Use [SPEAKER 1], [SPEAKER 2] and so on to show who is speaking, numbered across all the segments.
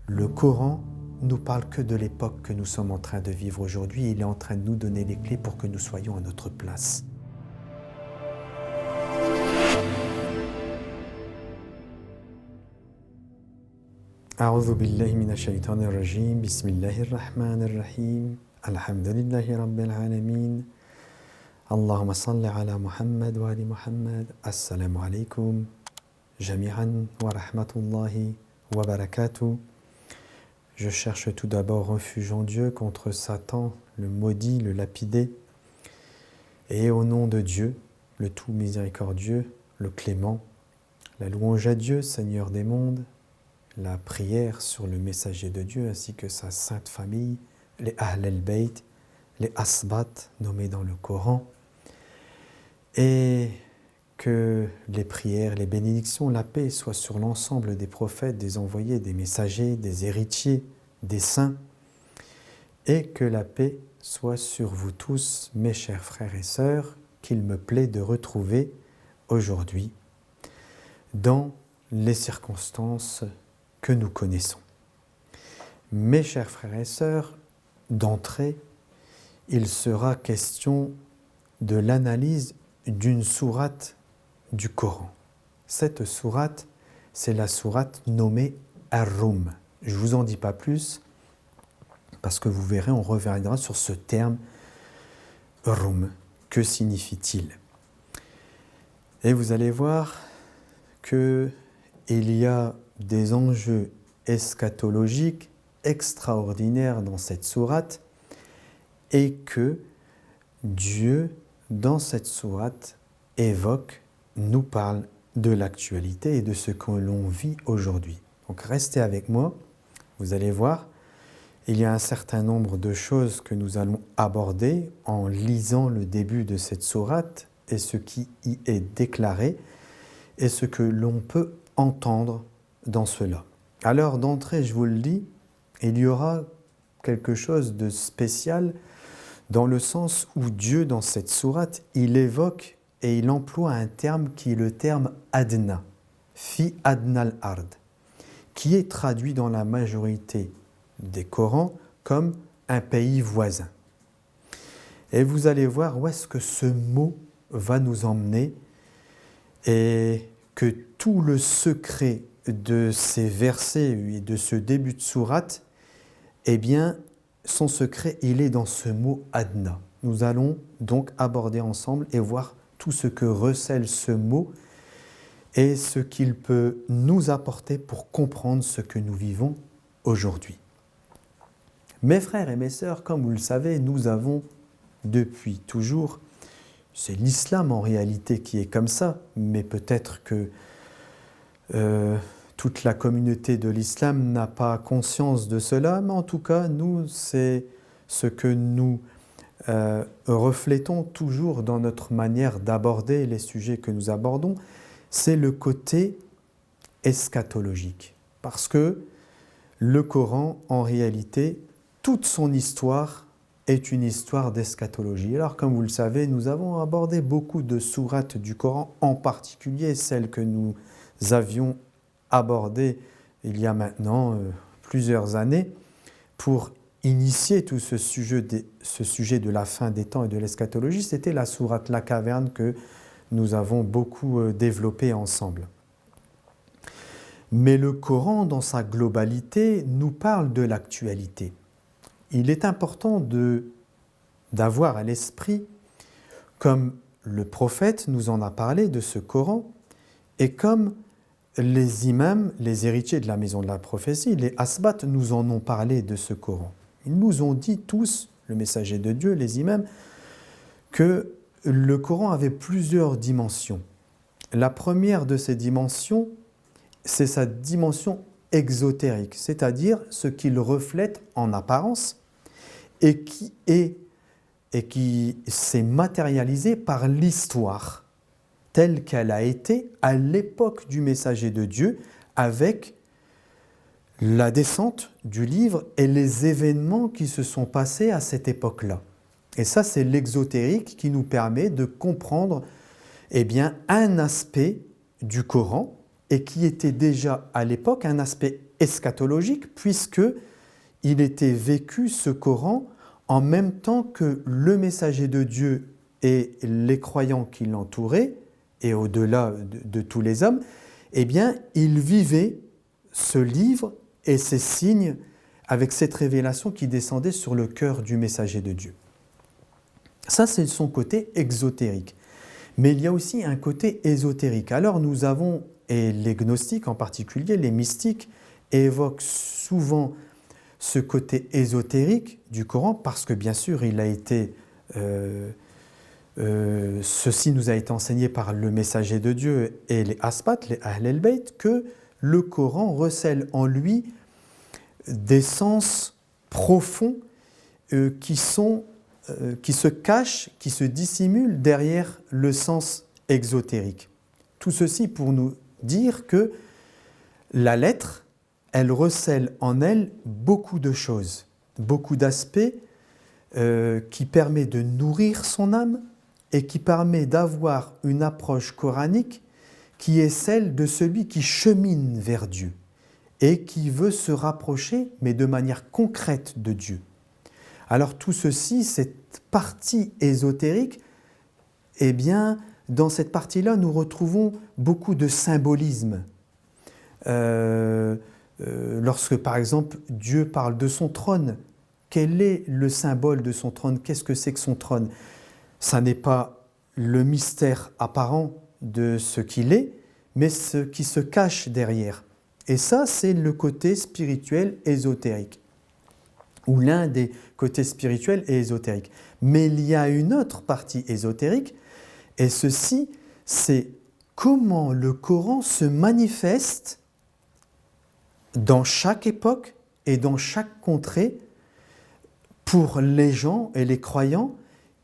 [SPEAKER 1] Le Coran nous parle que de l'époque que nous sommes en train de vivre aujourd'hui. Il est en train de nous donner les clés pour que nous soyons à notre place. أعوذ بالله من الشيطان الرجيم بسم الله الرحمن الرحيم الحمد لله رب العالمين اللهم صل على محمد وآل محمد السلام عليكم جميعا ورحمة الله وبركاته. Je cherche tout d'abord refuge en Dieu contre Satan, le maudit, le lapidé, et au nom de Dieu, le tout miséricordieux, le clément, la louange à Dieu, Seigneur des mondes, la prière sur le messager de Dieu ainsi que sa sainte famille, les Ahl al-Bayt, les Asbat nommés dans le Coran, et que les prières, les bénédictions, la paix soient sur l'ensemble des prophètes, des envoyés, des messagers, des héritiers, des saints, et que la paix soit sur vous tous, mes chers frères et sœurs, qu'il me plaît de retrouver aujourd'hui dans les circonstances que nous connaissons. Mes chers frères et sœurs, d'entrée, il sera question de l'analyse d'une sourate du Coran. Cette sourate, c'est la sourate nommée Ar-Rum. Je ne vous en dis pas plus, parce que vous verrez, on reviendra sur ce terme Rum. Que signifie-t-il? Et vous allez voir qu'il y a des enjeux eschatologiques extraordinaires dans cette sourate et que Dieu, dans cette sourate, nous parle de l'actualité et de ce que l'on vit aujourd'hui. Donc restez avec moi, vous allez voir, il y a un certain nombre de choses que nous allons aborder en lisant le début de cette sourate et ce qui y est déclaré et ce que l'on peut entendre dans cela. Alors d'entrée, je vous le dis, il y aura quelque chose de spécial dans le sens où Dieu, dans cette sourate, il évoque et il emploie un terme qui est le terme adna, fi adnal ard, qui est traduit dans la majorité des Corans comme un pays voisin. Et vous allez voir où est-ce que ce mot va nous emmener et que tout le secret de ces versets et de ce début de sourate, eh bien, son secret, il est dans ce mot adna. Nous allons donc aborder ensemble et voir tout ce que recèle ce mot et ce qu'il peut nous apporter pour comprendre ce que nous vivons aujourd'hui. Mes frères et mes sœurs, comme vous le savez, nous avons depuis toujours, c'est l'islam en réalité qui est comme ça, mais peut-être que toute la communauté de l'islam n'a pas conscience de cela, mais en tout cas, nous, c'est ce que nous reflétons toujours dans notre manière d'aborder les sujets que nous abordons, c'est le côté eschatologique. Parce que le Coran, en réalité, toute son histoire est une histoire d'eschatologie. Alors, comme vous le savez, nous avons abordé beaucoup de sourates du Coran, en particulier celles que nous avions abordées il y a maintenant plusieurs années, pour initier tout ce sujet de la fin des temps et de l'eschatologie. C'était la sourate La Caverne que nous avons beaucoup développée ensemble. Mais le Coran, dans sa globalité, nous parle de l'actualité. Il est important d'avoir à l'esprit, comme le prophète nous en a parlé de ce Coran, et comme les imams, les héritiers de la maison de la prophétie, les Asbat nous en ont parlé de ce Coran. Ils nous ont dit tous, le messager de Dieu, les imams, que le Coran avait plusieurs dimensions. La première de ces dimensions, c'est sa dimension exotérique, c'est-à-dire ce qu'il reflète en apparence et qui s'est matérialisé par l'histoire telle qu'elle a été à l'époque du messager de Dieu, avec la descente du livre et les événements qui se sont passés à cette époque-là. Et ça, c'est l'exotérique qui nous permet de comprendre un aspect du Coran et qui était déjà à l'époque un aspect eschatologique, puisque il était vécu, ce Coran, en même temps que le messager de Dieu et les croyants qui l'entouraient, et au-delà de tous les hommes, eh bien, il vivait ce livre et ces signes avec cette révélation qui descendait sur le cœur du messager de Dieu. Ça, c'est son côté exotérique. Mais il y a aussi un côté ésotérique. Alors nous avons, et les gnostiques en particulier, les mystiques, évoquent souvent ce côté ésotérique du Coran, parce que bien sûr, il a été, ceci nous a été enseigné par le messager de Dieu et les asbat, les Ahl el-Bayt, que le Coran recèle en lui des sens profonds qui se cachent, qui se dissimulent derrière le sens exotérique. Tout ceci pour nous dire que la lettre, elle recèle en elle beaucoup de choses, beaucoup d'aspects qui permettent de nourrir son âme et qui permet d'avoir une approche coranique qui est celle de celui qui chemine vers Dieu et qui veut se rapprocher, mais de manière concrète de Dieu. Alors tout ceci, cette partie ésotérique, eh bien, dans cette partie-là, nous retrouvons beaucoup de symbolisme. Lorsque, par exemple, Dieu parle de son trône, quel est le symbole de son trône? Qu'est-ce que c'est que son trône? Ça n'est pas le mystère apparent de ce qu'il est, mais ce qui se cache derrière. Et ça, c'est le côté spirituel ésotérique, ou l'un des côtés spirituels et ésotériques. Mais il y a une autre partie ésotérique, et ceci, c'est comment le Coran se manifeste dans chaque époque et dans chaque contrée pour les gens et les croyants,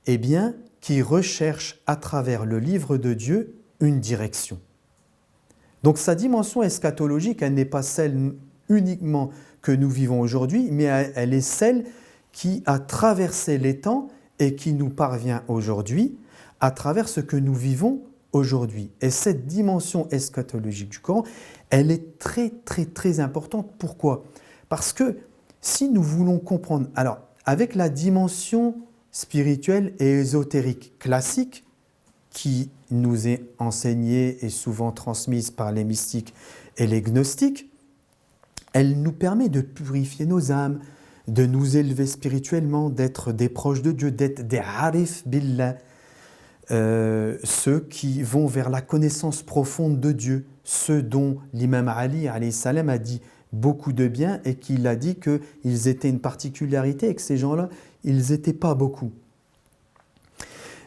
[SPEAKER 1] eh bien, qui recherchent à travers le livre de Dieu une direction. Donc sa dimension eschatologique, elle n'est pas celle uniquement que nous vivons aujourd'hui, mais elle est celle qui a traversé les temps et qui nous parvient aujourd'hui à travers ce que nous vivons aujourd'hui. Et cette dimension eschatologique du Coran, elle est très très très importante. Pourquoi? Parce que si nous voulons comprendre, alors avec la dimension spirituelle et ésotérique classique, qui nous est enseignée et souvent transmise par les mystiques et les gnostiques, elle nous permet de purifier nos âmes, de nous élever spirituellement, d'être des proches de Dieu, d'être des arif billah, ceux qui vont vers la connaissance profonde de Dieu, ceux dont l'imam Ali alayhi salam a dit beaucoup de bien et qu'il a dit qu'ils étaient une particularité et que ces gens-là, ils n'étaient pas beaucoup.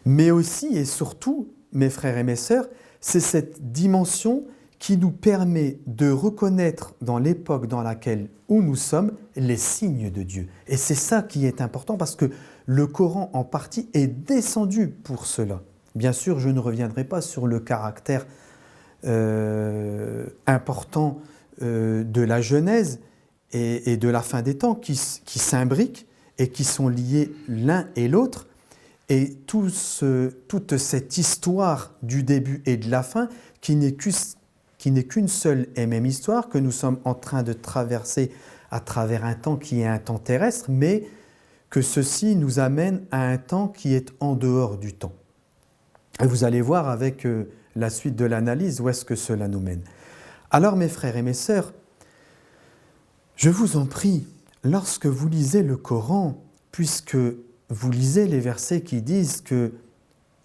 [SPEAKER 1] Mais aussi et surtout, mes frères et mes sœurs, c'est cette dimension qui nous permet de reconnaître dans l'époque dans laquelle où nous sommes les signes de Dieu. Et c'est ça qui est important parce que le Coran en partie est descendu pour cela. Bien sûr, je ne reviendrai pas sur le caractère important de la Genèse et de la fin des temps qui s'imbriquent et qui sont liés l'un et l'autre. Et toute cette histoire du début et de la fin qui n'est qu'une seule et même histoire que nous sommes en train de traverser à travers un temps qui est un temps terrestre, mais que ceci nous amène à un temps qui est en dehors du temps. Et vous allez voir avec la suite de l'analyse où est-ce que cela nous mène. Alors mes frères et mes sœurs, je vous en prie, lorsque vous lisez le Coran, puisque vous lisez les versets qui disent que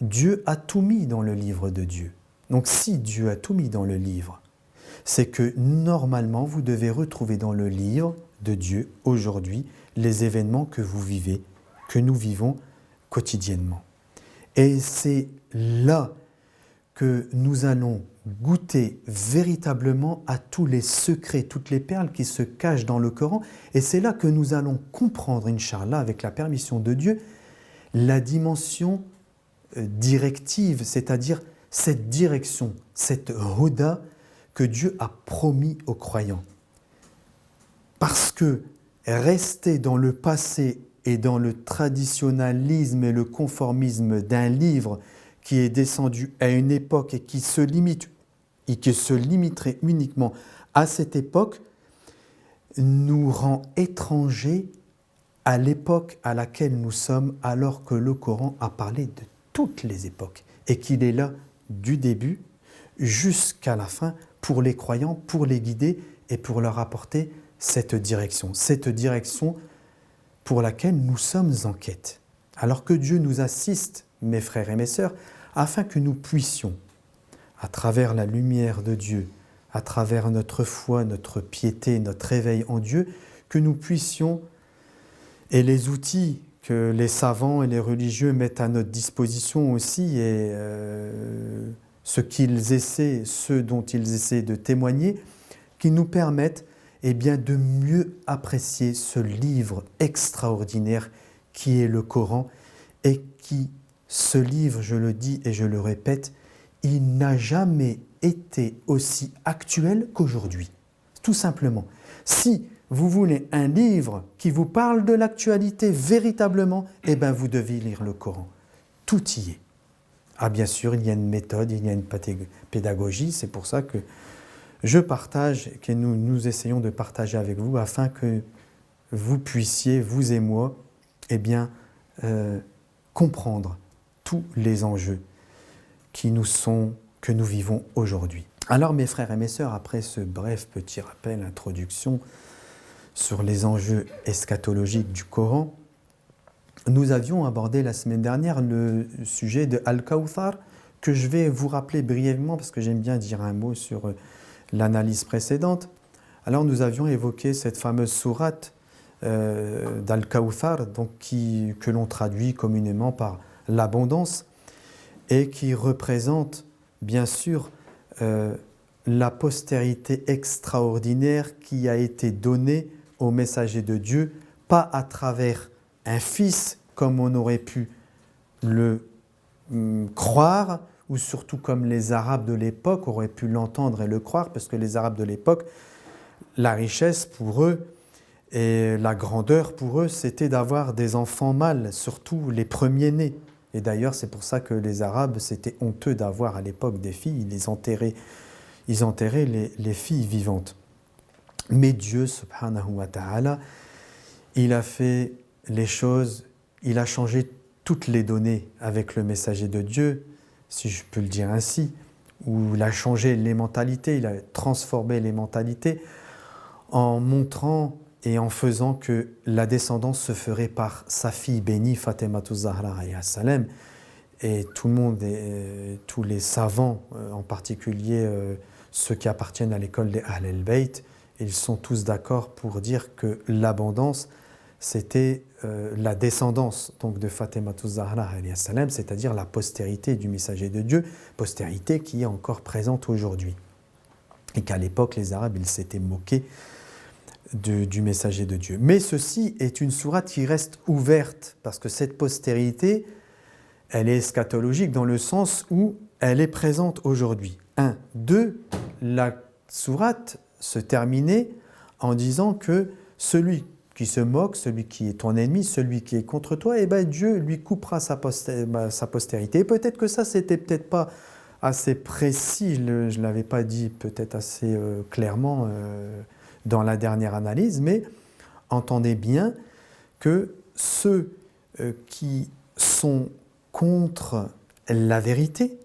[SPEAKER 1] Dieu a tout mis dans le livre de Dieu. Donc si Dieu a tout mis dans le livre, c'est que normalement vous devez retrouver dans le livre de Dieu aujourd'hui les événements que vous vivez, que nous vivons quotidiennement. Et c'est là que nous allons goûter véritablement à tous les secrets, toutes les perles qui se cachent dans le Coran. Et c'est là que nous allons comprendre, Inch'Allah, avec la permission de Dieu, la dimension directive, c'est-à-dire cette direction, cette huda que Dieu a promis aux croyants. Parce que rester dans le passé et dans le traditionnalisme et le conformisme d'un livre qui est descendu à une époque et qui se limiterait uniquement à cette époque, nous rend étrangers à l'époque à laquelle nous sommes, alors que le Coran a parlé de toutes les époques et qu'il est là du début jusqu'à la fin pour les croyants, pour les guider et pour leur apporter cette direction pour laquelle nous sommes en quête. Alors que Dieu nous assiste, mes frères et mes sœurs, afin que nous puissions, à travers la lumière de Dieu, à travers notre foi, notre piété, notre éveil en Dieu, que nous puissions, et les outils que les savants et les religieux mettent à notre disposition aussi, et ceux dont ils essaient de témoigner, qui nous permettent de mieux apprécier ce livre extraordinaire qui est le Coran, et qui, ce livre, je le dis et je le répète, il n'a jamais été aussi actuel qu'aujourd'hui. Tout simplement. Si vous voulez un livre qui vous parle de l'actualité véritablement, vous devez lire le Coran. Tout y est. Ah bien sûr, il y a une méthode, il y a une pédagogie, c'est pour ça que je partage, que nous essayons de partager avec vous afin que vous puissiez, vous et moi, comprendre tous les enjeux que nous vivons aujourd'hui. Alors mes frères et mes sœurs, après ce bref petit rappel, introduction sur les enjeux eschatologiques du Coran, nous avions abordé la semaine dernière le sujet de Al-Kawthar, que je vais vous rappeler brièvement parce que j'aime bien dire un mot sur l'analyse précédente. Alors nous avions évoqué cette fameuse sourate d'Al-Kawthar, que l'on traduit communément par l'abondance, et qui représente bien sûr la postérité extraordinaire qui a été donnée au messager de Dieu, pas à travers un fils comme on aurait pu le croire, ou surtout comme les Arabes de l'époque auraient pu l'entendre et le croire, parce que les Arabes de l'époque, la richesse pour eux et la grandeur pour eux, c'était d'avoir des enfants mâles, surtout les premiers-nés. Et d'ailleurs, c'est pour ça que les Arabes, c'était honteux d'avoir à l'époque des filles, ils enterraient les filles vivantes. Mais Dieu, subhanahu wa ta'ala, il a fait les choses, il a changé toutes les données avec le messager de Dieu, si je peux le dire ainsi, où il a changé les mentalités, il a transformé les mentalités en montrant et en faisant que la descendance se ferait par sa fille bénie, Fatimatu Zahra alayha salam. Et tout le monde, tous les savants, en particulier ceux qui appartiennent à l'école des Ahl al-Bayt, ils sont tous d'accord pour dire que l'abondance, c'était la descendance donc, de Fatimatu Zahra alayha salam, c'est-à-dire la postérité du messager de Dieu, postérité qui est encore présente aujourd'hui. Et qu'à l'époque, les Arabes, ils s'étaient moqués du messager de Dieu. Mais ceci est une sourate qui reste ouverte, parce que cette postérité, elle est eschatologique dans le sens où elle est présente aujourd'hui. 1. 2. La sourate se terminait en disant que celui qui se moque, celui qui est ton ennemi, celui qui est contre toi, Dieu lui coupera sa postérité. Et peut-être que ça, c'était peut-être pas assez précis, je ne l'avais pas dit peut-être assez clairement dans la dernière analyse, mais entendez bien que ceux qui sont contre la vérité,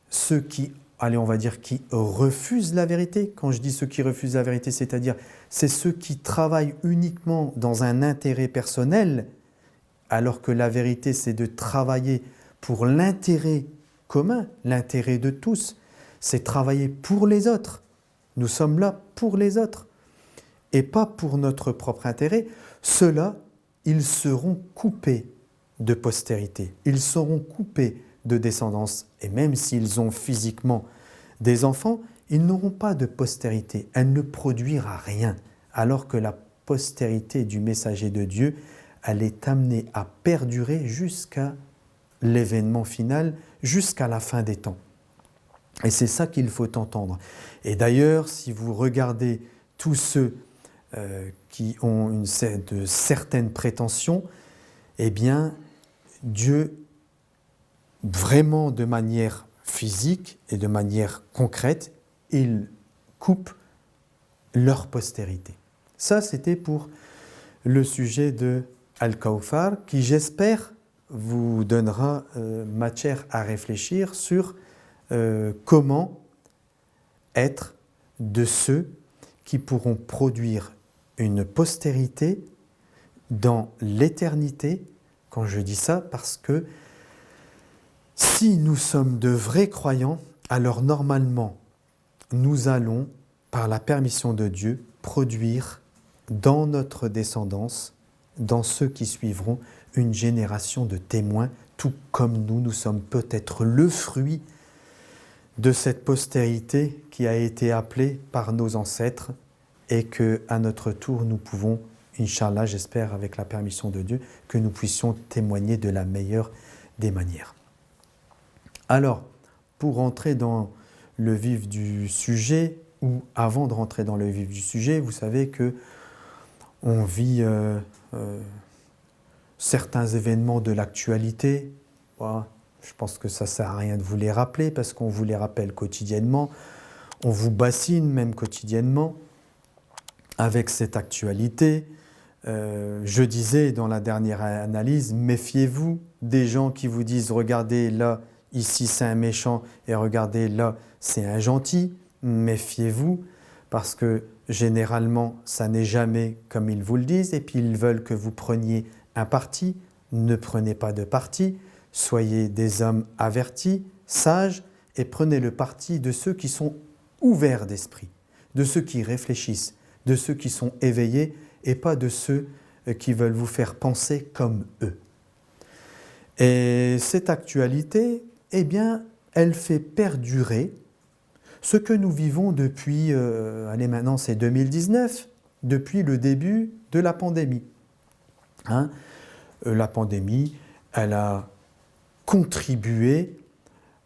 [SPEAKER 1] ceux qui, on va dire, qui refusent la vérité, quand je dis ceux qui refusent la vérité, c'est-à-dire c'est ceux qui travaillent uniquement dans un intérêt personnel, alors que la vérité c'est de travailler pour l'intérêt commun, l'intérêt de tous, c'est travailler pour les autres. Nous sommes là pour les autres et pas pour notre propre intérêt. Ceux-là, ils seront coupés de postérité, ils seront coupés de descendance, et même s'ils ont physiquement des enfants, ils n'auront pas de postérité, elle ne produira rien, alors que la postérité du messager de Dieu, elle est amenée à perdurer jusqu'à l'événement final, jusqu'à la fin des temps. Et c'est ça qu'il faut entendre. Et d'ailleurs, si vous regardez tous ceux qui ont de certaines prétentions, Dieu, vraiment de manière physique et de manière concrète, il coupe leur postérité. Ça, c'était pour le sujet de Al-Kawthar, qui, j'espère, vous donnera matière à réfléchir sur comment être de ceux qui pourront produire une postérité dans l'éternité. Quand je dis ça, parce que si nous sommes de vrais croyants, alors normalement, nous allons, par la permission de Dieu, produire dans notre descendance, dans ceux qui suivront, une génération de témoins, tout comme nous sommes peut-être le fruit de cette postérité qui a été appelée par nos ancêtres et qu'à notre tour, nous pouvons, Inch'Allah, j'espère, avec la permission de Dieu, que nous puissions témoigner de la meilleure des manières. Alors, pour rentrer dans le vif du sujet, ou avant de rentrer dans le vif du sujet, vous savez que on vit certains événements de l'actualité. Voilà. Je pense que ça ne sert à rien de vous les rappeler parce qu'on vous les rappelle quotidiennement. On vous bassine même quotidiennement avec cette actualité. Je disais dans la dernière analyse, méfiez-vous des gens qui vous disent « Regardez là, ici c'est un méchant et regardez là, c'est un gentil ». Méfiez-vous parce que généralement, ça n'est jamais comme ils vous le disent et puis ils veulent que vous preniez un parti. Ne prenez pas de parti. Soyez des hommes avertis, sages et prenez le parti de ceux qui sont ouverts d'esprit, de ceux qui réfléchissent, de ceux qui sont éveillés et pas de ceux qui veulent vous faire penser comme eux. Et cette actualité, eh bien, elle fait perdurer ce que nous vivons depuis, maintenant c'est 2019, depuis le début de la pandémie. La pandémie, elle a contribué,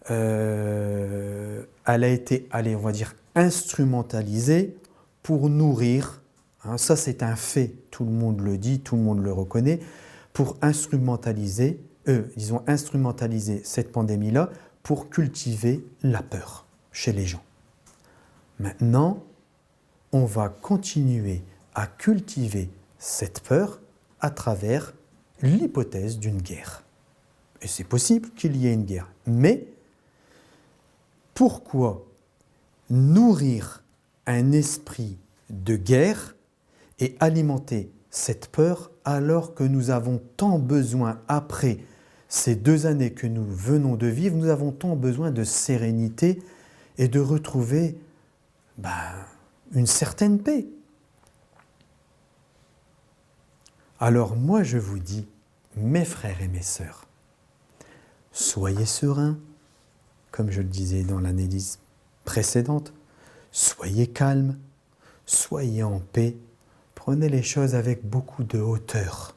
[SPEAKER 1] elle a été, on va dire, instrumentalisée pour nourrir, ça c'est un fait, tout le monde le dit, tout le monde le reconnaît, pour instrumentaliser cette pandémie-là pour cultiver la peur chez les gens. Maintenant, on va continuer à cultiver cette peur à travers l'hypothèse d'une guerre. Et c'est possible qu'il y ait une guerre. Mais pourquoi nourrir un esprit de guerre et alimenter cette peur alors que nous avons tant besoin, après ces 2 années que nous venons de vivre, nous avons tant besoin de sérénité et de retrouver une certaine paix. Alors moi je vous dis, mes frères et mes sœurs, soyez sereins, comme je le disais dans l'analyse précédente, soyez calmes, soyez en paix, prenez les choses avec beaucoup de hauteur,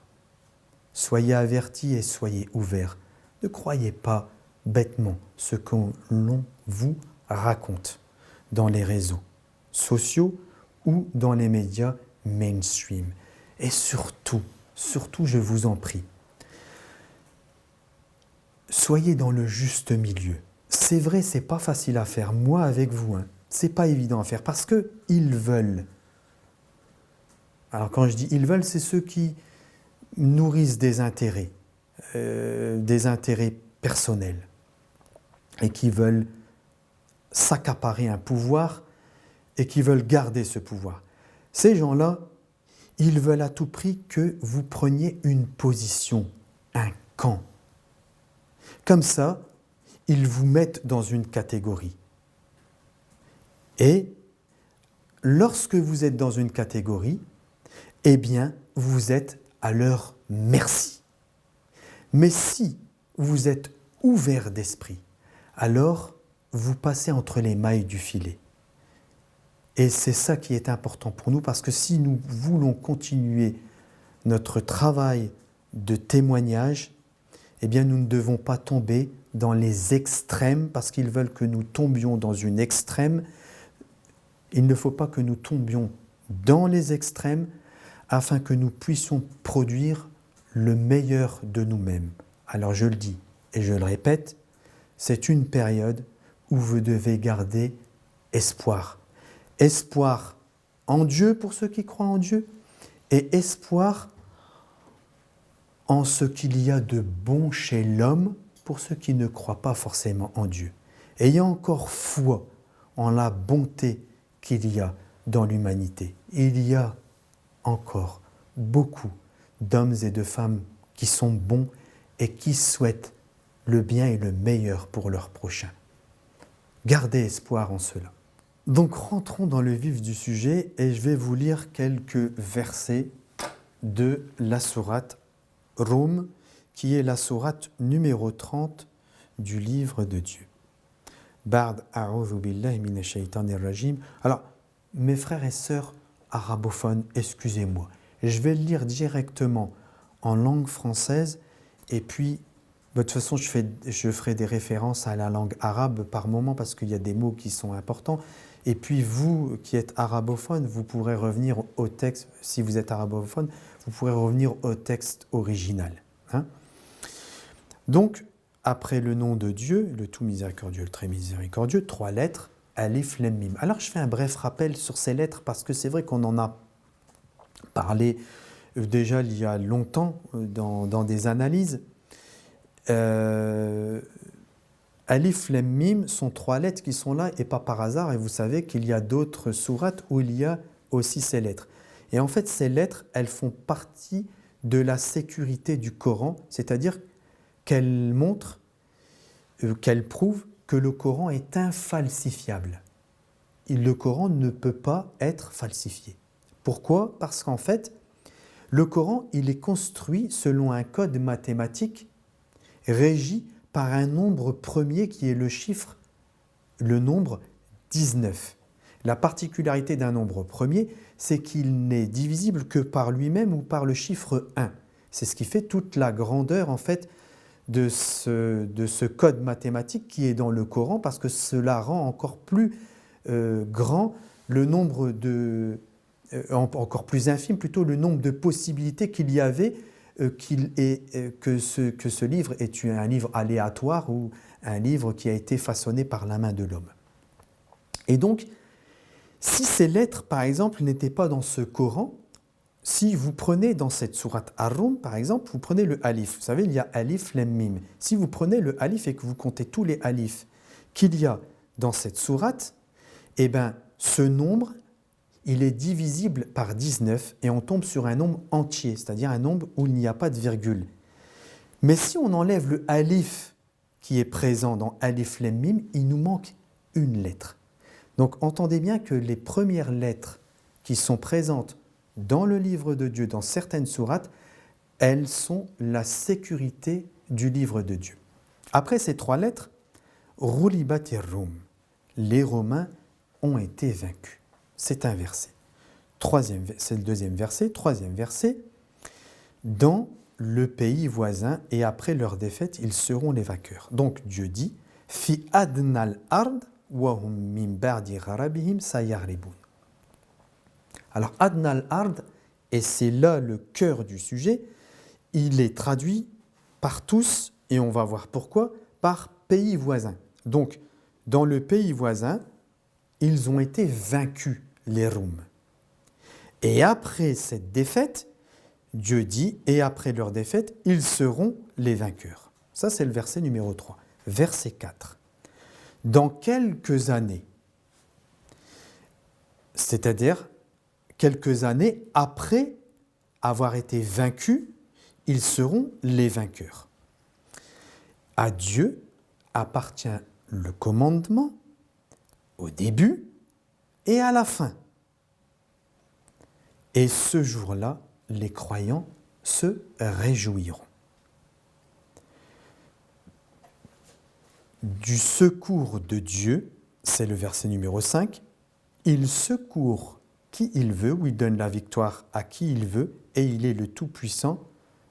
[SPEAKER 1] soyez avertis et soyez ouverts. Ne croyez pas bêtement ce qu'on vous raconte dans les réseaux sociaux ou dans les médias mainstream. Et surtout, je vous en prie, soyez dans le juste milieu. C'est vrai, c'est pas facile à faire, moi avec vous, c'est pas évident à faire parce qu'ils veulent. Alors quand je dis ils veulent, c'est ceux qui nourrissent des intérêts personnels et qui veulent s'accaparer un pouvoir et qui veulent garder ce pouvoir. Ces gens-là, ils veulent à tout prix que vous preniez une position, un camp. Comme ça, ils vous mettent dans une catégorie. Et lorsque vous êtes dans une catégorie, eh bien, vous êtes à leur merci. Mais si vous êtes ouvert d'esprit, alors vous passez entre les mailles du filet. Et c'est ça qui est important pour nous, parce que si nous voulons continuer notre travail de témoignage, eh bien nous ne devons pas tomber dans les extrêmes, parce qu'ils veulent que nous tombions dans une extrême. Il ne faut pas que nous tombions dans les extrêmes, afin que nous puissions produire le meilleur de nous-mêmes. Alors je le dis et je le répète, c'est une période où vous devez garder espoir. Espoir en Dieu pour ceux qui croient en Dieu et espoir en ce qu'il y a de bon chez l'homme pour ceux qui ne croient pas forcément en Dieu. Ayant encore foi en la bonté qu'il y a dans l'humanité. Il y a encore beaucoup d'hommes et de femmes qui sont bons et qui souhaitent le bien et le meilleur pour leur prochain. Gardez espoir en cela. Donc rentrons dans le vif du sujet et je vais vous lire quelques versets de la sourate Rum, qui est la sourate numéro 30 du livre de Dieu. Ba'd a'udhu billahi minash shaitanir rajim. Alors, mes frères et sœurs arabophones, excusez-moi, je vais le lire directement en langue française et puis, de toute façon, je ferai des références à la langue arabe par moment parce qu'il y a des mots qui sont importants. Et puis, vous qui êtes arabophone, vous pourrez revenir au texte, si vous êtes arabophone, vous pourrez revenir au texte original. Hein? Donc, après le nom de Dieu, le tout miséricordieux, le très miséricordieux, 3 lettres, Alif, Lam, Mim. Alors, je fais un bref rappel sur ces lettres parce que c'est vrai qu'on en a parlé déjà il y a longtemps dans des analyses. Alif, Lam, Mim sont 3 lettres qui sont là et pas par hasard. Et vous savez qu'il y a d'autres sourates où il y a aussi ces lettres. Et en fait, ces lettres, elles font partie de la sécurité du Coran, c'est-à-dire qu'elles montrent, qu'elles prouvent que le Coran est infalsifiable. Le Coran ne peut pas être falsifié. Pourquoi ? Parce qu'en fait, le Coran, il est construit selon un code mathématique régi par un nombre premier qui est le nombre 19. La particularité d'un nombre premier, c'est qu'il n'est divisible que par lui-même ou par le chiffre 1. C'est ce qui fait toute la grandeur en fait de ce code mathématique qui est dans le Coran, parce que cela rend encore plus grand le nombre encore plus infime plutôt le nombre de possibilités qu'il y avait que ce livre est un livre aléatoire ou un livre qui a été façonné par la main de l'homme. Et donc, si ces lettres, par exemple, n'étaient pas dans ce Coran, si vous prenez dans cette sourate Ar-Rum, par exemple, vous prenez le alif. Vous savez, il y a alif, lam, mim. Si vous prenez le alif et que vous comptez tous les alifs qu'il y a dans cette sourate, eh bien, ce nombre, il est divisible par 19 et on tombe sur un nombre entier, c'est-à-dire un nombre où il n'y a pas de virgule. Mais si on enlève le alif qui est présent dans alif, lam, mim, il nous manque une lettre. Donc, entendez bien que les premières lettres qui sont présentes dans le livre de Dieu, dans certaines sourates, elles sont la sécurité du livre de Dieu. Après ces 3 lettres, Ghulibatir Rum, les Romains ont été vaincus. C'est un verset. C'est le 2e verset. 3e verset, dans le pays voisin et après leur défaite, ils seront les vainqueurs. Donc Dieu dit, Fi adnal ard wa hum min ba'di gharabihim sayaghlibun. Alors, Adnal Ard, et c'est là le cœur du sujet, il est traduit par tous, et on va voir pourquoi, par pays voisin. Donc, dans le pays voisin, ils ont été vaincus, les Roums. Et après cette défaite, Dieu dit, et après leur défaite, ils seront les vainqueurs. Ça, c'est le verset numéro 3. Verset 4. Dans quelques années, c'est-à-dire quelques années après avoir été vaincus, ils seront les vainqueurs. À Dieu appartient le commandement au début et à la fin. Et ce jour-là, les croyants se réjouiront. Du secours de Dieu, c'est le verset numéro 5, il secourt qui il veut, ou il donne la victoire à qui il veut, et il est le tout-puissant,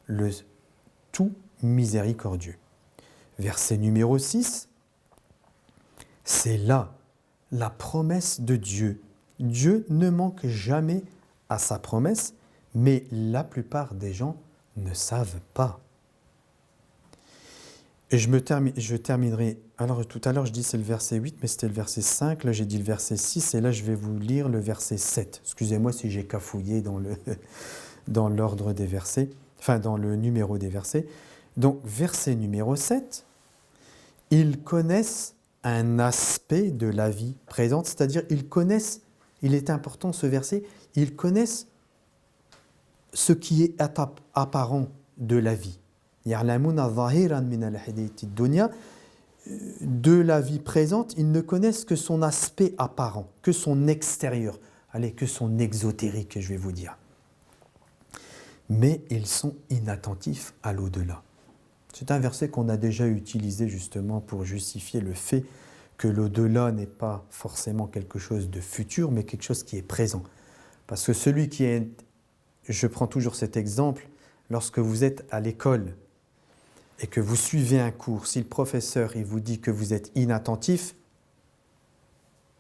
[SPEAKER 1] le tout-miséricordieux. Verset numéro 6, c'est là la promesse de Dieu. Dieu ne manque jamais à sa promesse, mais la plupart des gens ne savent pas. Et je terminerai. Alors tout à l'heure, je dis c'est le verset 8, mais c'était le verset 5. Là, j'ai dit le verset 6, et là, je vais vous lire le verset 7. Excusez-moi si j'ai cafouillé dans l'ordre des versets, enfin dans le numéro des versets. Donc, verset numéro 7, ils connaissent un aspect de la vie présente, c'est-à-dire ils connaissent, il est important ce verset, ils connaissent ce qui est apparent de la vie. De la vie présente, ils ne connaissent que son aspect apparent, que son extérieur, allez, que son exotérique, je vais vous dire. Mais ils sont inattentifs à l'au-delà. C'est un verset qu'on a déjà utilisé justement pour justifier le fait que l'au-delà n'est pas forcément quelque chose de futur, mais quelque chose qui est présent. Parce que celui qui est, je prends toujours cet exemple, lorsque vous êtes à l'école et que vous suivez un cours, si le professeur il vous dit que vous êtes inattentif,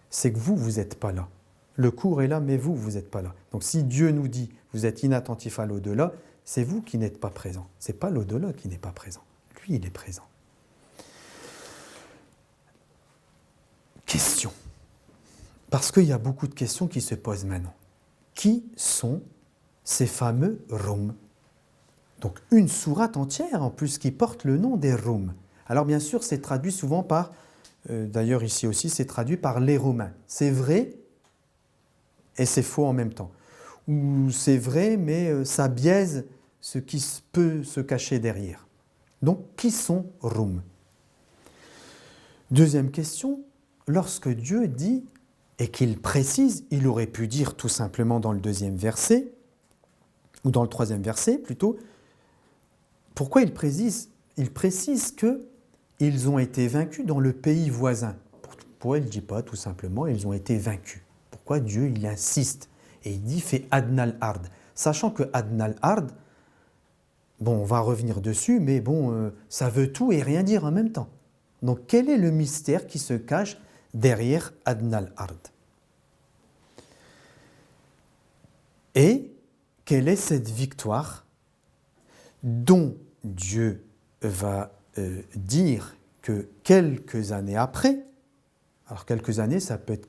[SPEAKER 1] c'est que vous n'êtes pas là. Le cours est là, mais vous n'êtes pas là. Donc si Dieu nous dit vous êtes inattentif à l'au-delà, c'est vous qui n'êtes pas présent. Ce n'est pas l'au-delà qui n'est pas présent. Lui, il est présent. Question. Parce qu'il y a beaucoup de questions qui se posent maintenant. Qui sont ces fameux Rum? Donc une sourate entière en plus qui porte le nom des Rum. Alors bien sûr, c'est traduit souvent par, d'ailleurs ici aussi, c'est traduit par les Romains. C'est vrai et c'est faux en même temps. Ou c'est vrai, mais ça biaise ce qui peut se cacher derrière. Donc, qui sont Rum? Deuxième question, lorsque Dieu dit, et qu'il précise, il aurait pu dire tout simplement dans le deuxième verset, ou dans le troisième verset plutôt, pourquoi il précise qu'ils ont été vaincus dans le pays voisin? Pourquoi il ne dit pas tout simplement ils ont été vaincus? Pourquoi Dieu il insiste? Et il dit fait Adnal Ard, sachant que Adnal Ard, bon, on va revenir dessus, mais bon, ça veut tout et rien dire en même temps. Donc, quel est le mystère qui se cache derrière Adnal Ard? Et quelle est cette victoire dont Dieu va dire que quelques années après, alors quelques années, ça peut être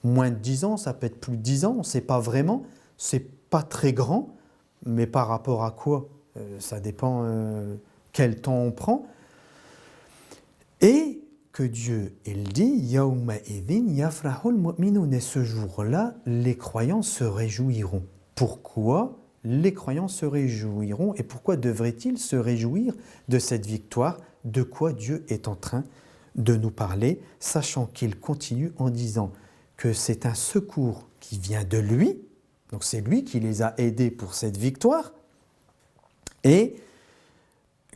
[SPEAKER 1] moins de 10 ans, ça peut être plus de 10 ans, on ne sait pas vraiment, c'est pas très grand, mais par rapport à quoi ça dépend quel temps on prend. Et que Dieu, il dit, Yawma idhin yafrahul mu'minun, et ce jour-là, les croyants se réjouiront. Pourquoi les croyants se réjouiront et pourquoi devraient-ils se réjouir de cette victoire? De quoi Dieu est en train de nous parler, sachant qu'il continue en disant que c'est un secours qui vient de lui, donc c'est lui qui les a aidés pour cette victoire, et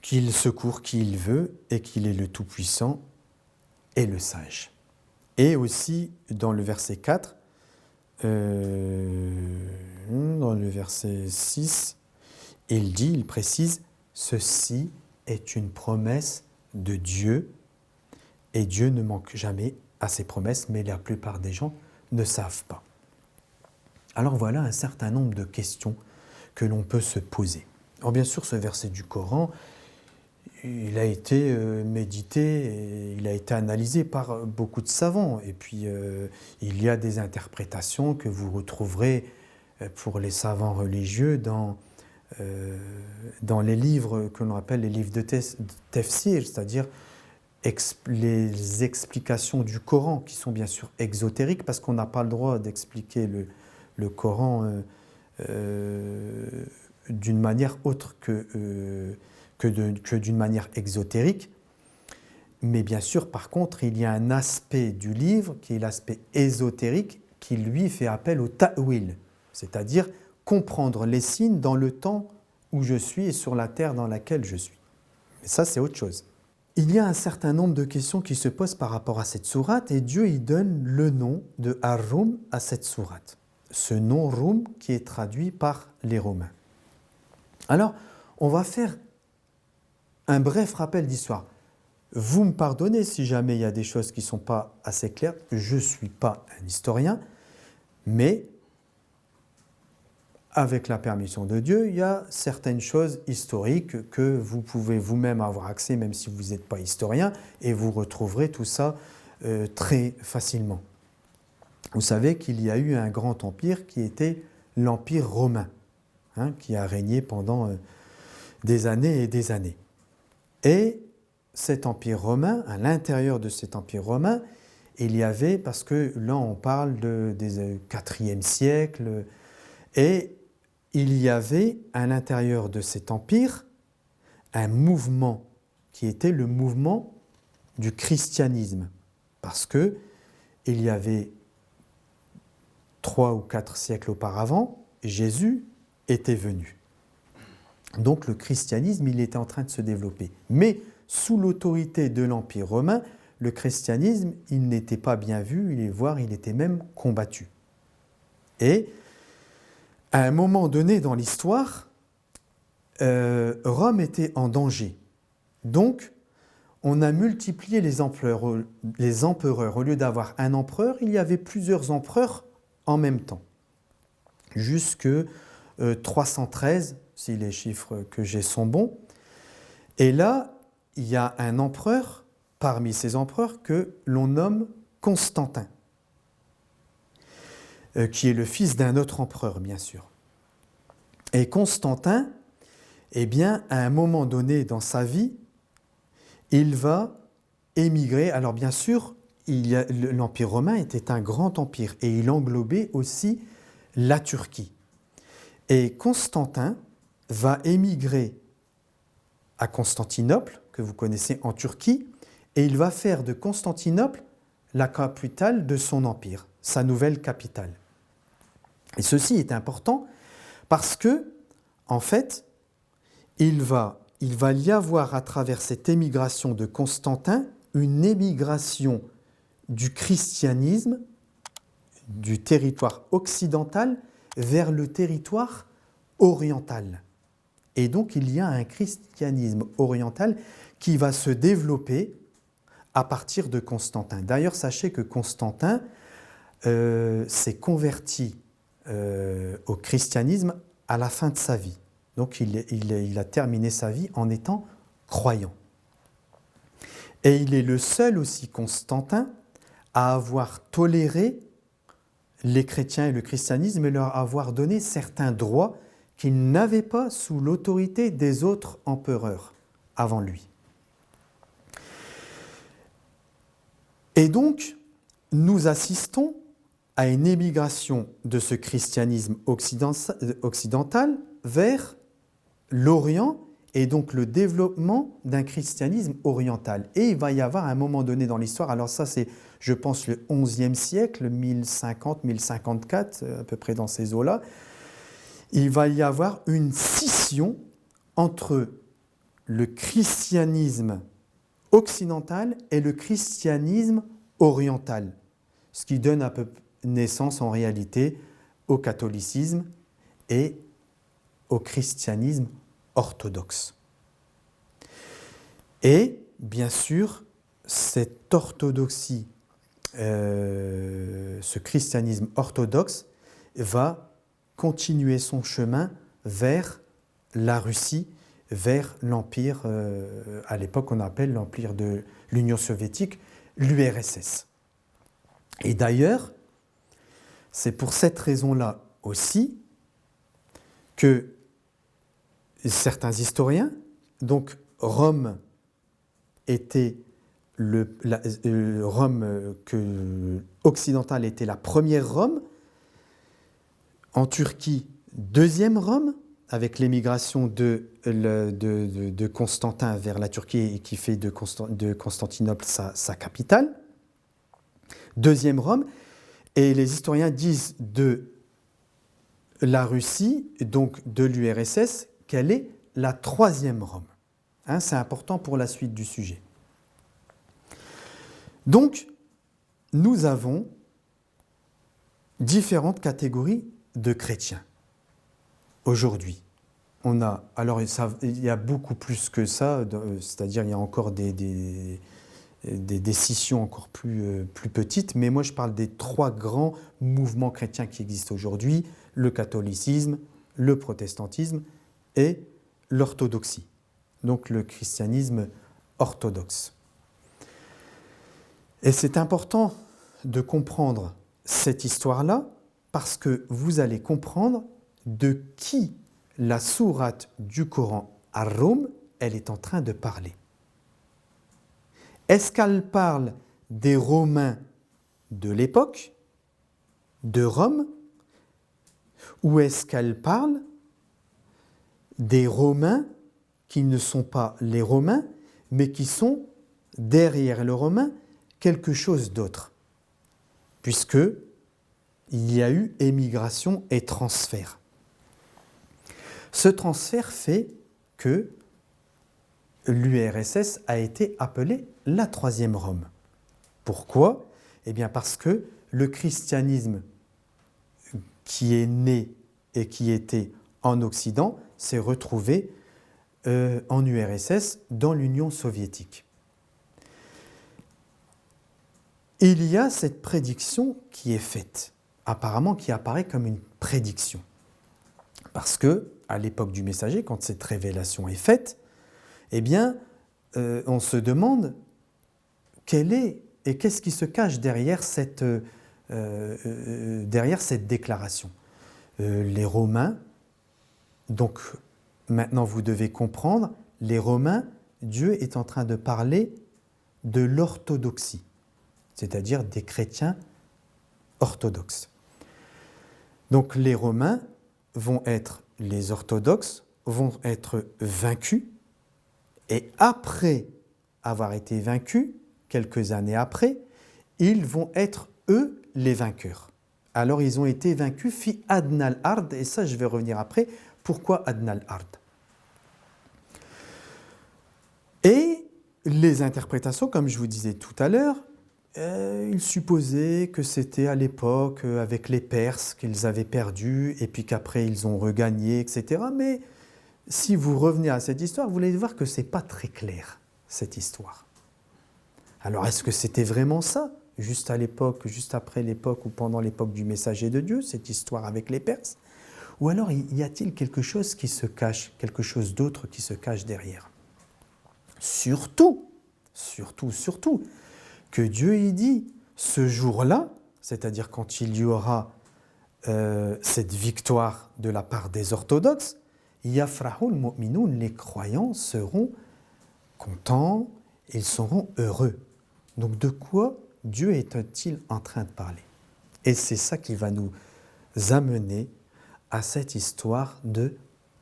[SPEAKER 1] qu'il secourt qui il veut et qu'il est le Tout-Puissant et le Sage. Et aussi dans le verset 4, dans le verset 6, il précise « Ceci est une promesse de Dieu et Dieu ne manque jamais à ses promesses, mais la plupart des gens ne savent pas. » Alors voilà un certain nombre de questions que l'on peut se poser. Alors bien sûr, ce verset du Coran, il a été médité, et il a été analysé par beaucoup de savants. Et puis, il y a des interprétations que vous retrouverez pour les savants religieux dans les livres que l'on appelle les livres de tafsir, c'est-à-dire les explications du Coran, qui sont bien sûr exotériques, parce qu'on n'a pas le droit d'expliquer le Coran d'une manière autre que d'une manière exotérique. Mais bien sûr, par contre, il y a un aspect du livre qui est l'aspect ésotérique qui, lui, fait appel au ta'wil, c'est-à-dire comprendre les signes dans le temps où je suis et sur la terre dans laquelle je suis. Mais ça, c'est autre chose. Il y a un certain nombre de questions qui se posent par rapport à cette sourate et Dieu y donne le nom de Ar-Rum à cette sourate. Ce nom Rum qui est traduit par les Romains. Alors, on va faire un bref rappel d'histoire. Vous me pardonnez si jamais il y a des choses qui ne sont pas assez claires. Je ne suis pas un historien, mais avec la permission de Dieu, il y a certaines choses historiques que vous pouvez vous-même avoir accès, même si vous n'êtes pas historien, et vous retrouverez tout ça très facilement. Vous savez qu'il y a eu un grand empire qui était l'Empire romain, qui a régné pendant des années et des années. Et cet empire romain, à l'intérieur de cet empire romain, il y avait, parce que là on parle des 4e siècle, et il y avait à l'intérieur de cet empire un mouvement qui était le mouvement du christianisme. Parce que il y avait 3 ou 4 siècles auparavant, Jésus était venu. Donc le christianisme, il était en train de se développer. Mais sous l'autorité de l'Empire romain, le christianisme, il n'était pas bien vu, voire il était même combattu. Et à un moment donné dans l'histoire, Rome était en danger. Donc, on a multiplié les empereurs. Au lieu d'avoir un empereur, il y avait plusieurs empereurs en même temps. Jusque 313, si les chiffres que j'ai sont bons. Et là, il y a un empereur, parmi ces empereurs, que l'on nomme Constantin, qui est le fils d'un autre empereur, bien sûr. Et Constantin, eh bien, à un moment donné dans sa vie, il va émigrer. Alors bien sûr, l'Empire romain était un grand empire et il englobait aussi la Turquie. Et Constantin va émigrer à Constantinople, que vous connaissez en Turquie, et il va faire de Constantinople la capitale de son empire, sa nouvelle capitale. Et ceci est important parce que, en fait, il va y avoir à travers cette émigration de Constantin une émigration du christianisme, du territoire occidental vers le territoire oriental. Et donc il y a un christianisme oriental qui va se développer à partir de Constantin. D'ailleurs, sachez que Constantin s'est converti au christianisme à la fin de sa vie. Donc il a terminé sa vie en étant croyant. Et il est le seul aussi, Constantin, à avoir toléré les chrétiens et le christianisme et leur avoir donné certains droits qu'ils n'avaient pas sous l'autorité des autres empereurs avant lui. Et donc, nous assistons à une émigration de ce christianisme occidental vers l'Orient et donc le développement d'un christianisme oriental. Et il va y avoir un moment donné dans l'histoire, alors ça c'est, je pense, le XIe siècle, 1050, 1054, à peu près dans ces eaux-là, il va y avoir une scission entre le christianisme occidental et le christianisme oriental, ce qui donne un peu naissance en réalité au catholicisme et au christianisme orthodoxe. Et bien sûr, cette orthodoxie, ce christianisme orthodoxe va continuer son chemin vers la Russie, vers l'empire, à l'époque on appelle l'empire de l'Union soviétique, l'URSS. Et d'ailleurs, c'est pour cette raison-là aussi que certains historiens, donc Rome était Rome occidentale était la première Rome, en Turquie, deuxième Rome, avec l'émigration de Constantin vers la Turquie et qui fait de Constantinople sa capitale, deuxième Rome, et les historiens disent de la Russie, donc de l'URSS, qu'elle est la troisième Rome. C'est important pour la suite du sujet. Donc, nous avons différentes catégories de chrétiens. Aujourd'hui, il y a beaucoup plus que ça, c'est-à-dire il y a encore des scissions encore plus petites, mais moi je parle des 3 grands mouvements chrétiens qui existent aujourd'hui, le catholicisme, le protestantisme et l'orthodoxie, donc le christianisme orthodoxe. Et c'est important de comprendre cette histoire-là parce que vous allez comprendre de qui la sourate du Coran Ar-Rum, elle est en train de parler. Est-ce qu'elle parle des Romains de l'époque, de Rome, ou est-ce qu'elle parle des Romains qui ne sont pas les Romains, mais qui sont derrière le Romain quelque chose d'autre, puisque il y a eu émigration et transfert. Ce transfert fait que l'URSS a été appelée la Troisième Rome. Pourquoi ? Eh bien parce que le christianisme qui est né et qui était en Occident s'est retrouvé en URSS, dans l'Union soviétique. Il y a cette prédiction qui est faite, apparemment qui apparaît comme une prédiction. Parce que, à l'époque du messager, quand cette révélation est faite, eh bien, on se demande quelle est et qu'est-ce qui se cache derrière cette déclaration. Les Romains, donc maintenant vous devez comprendre, les Romains, Dieu est en train de parler de l'orthodoxie, c'est-à-dire des chrétiens orthodoxes. Donc les Romains vont être, les orthodoxes vont être vaincus, et après avoir été vaincus, quelques années après, ils vont être eux les vainqueurs. Alors ils ont été vaincus fi adnal ard, et ça je vais revenir après. Pourquoi adnal ard ? Et les interprétations, comme je vous disais tout à l'heure, ils supposaient que c'était à l'époque avec les Perses qu'ils avaient perdu et puis qu'après ils ont regagné, etc. Mais si vous revenez à cette histoire, vous allez voir que ce n'est pas très clair, cette histoire. Alors est-ce que c'était vraiment ça ? Juste à l'époque, juste après l'époque ou pendant l'époque du messager de Dieu, cette histoire avec les Perses ? Ou alors y a-t-il quelque chose qui se cache, quelque chose d'autre qui se cache derrière ? Surtout, que Dieu y dit, ce jour-là, c'est-à-dire quand il y aura cette victoire de la part des orthodoxes, yafrahul mu'minoun, les croyants seront contents, ils seront heureux. Donc de quoi Dieu est-il en train de parler ? Et c'est ça qui va nous amener à cette histoire de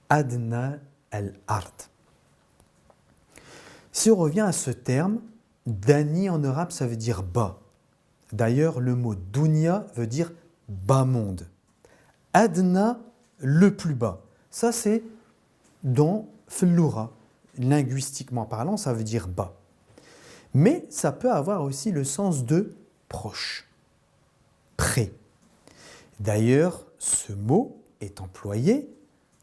[SPEAKER 1] Adna al-Ard. Si on revient à ce terme, Dani en arabe ça veut dire bas. D'ailleurs le mot dunya veut dire bas monde. Adna, le plus bas. Ça c'est dans Floura. Linguistiquement parlant, ça veut dire bas. Mais ça peut avoir aussi le sens de proche, près. D'ailleurs, ce mot est employé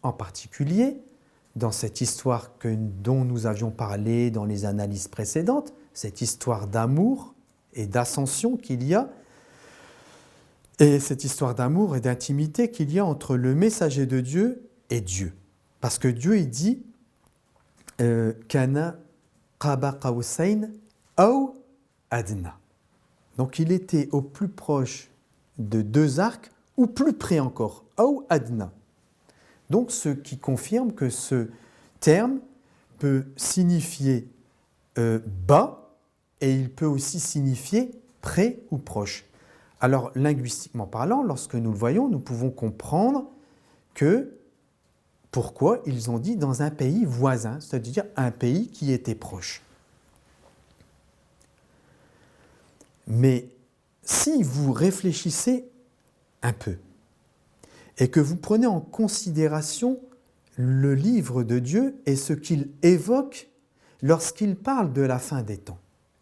[SPEAKER 1] en particulier dans cette histoire dont nous avions parlé dans les analyses précédentes, cette histoire d'amour et d'ascension qu'il y a, et cette histoire d'amour et d'intimité qu'il y a entre le messager de Dieu et Dieu. Parce que Dieu, il dit « Kana qaba qawsayn aw adna ». Donc il était au plus proche de deux arcs, ou plus près encore, aw adna. Donc ce qui confirme que ce terme peut signifier bas, et il peut aussi signifier près ou proche. Alors linguistiquement parlant, lorsque nous le voyons, nous pouvons comprendre que pourquoi ils ont dit dans un pays voisin, c'est-à-dire un pays qui était proche. Mais si vous réfléchissez un peu et que vous prenez en considération le livre de Dieu et ce qu'il évoque lorsqu'il parle de la fin des temps.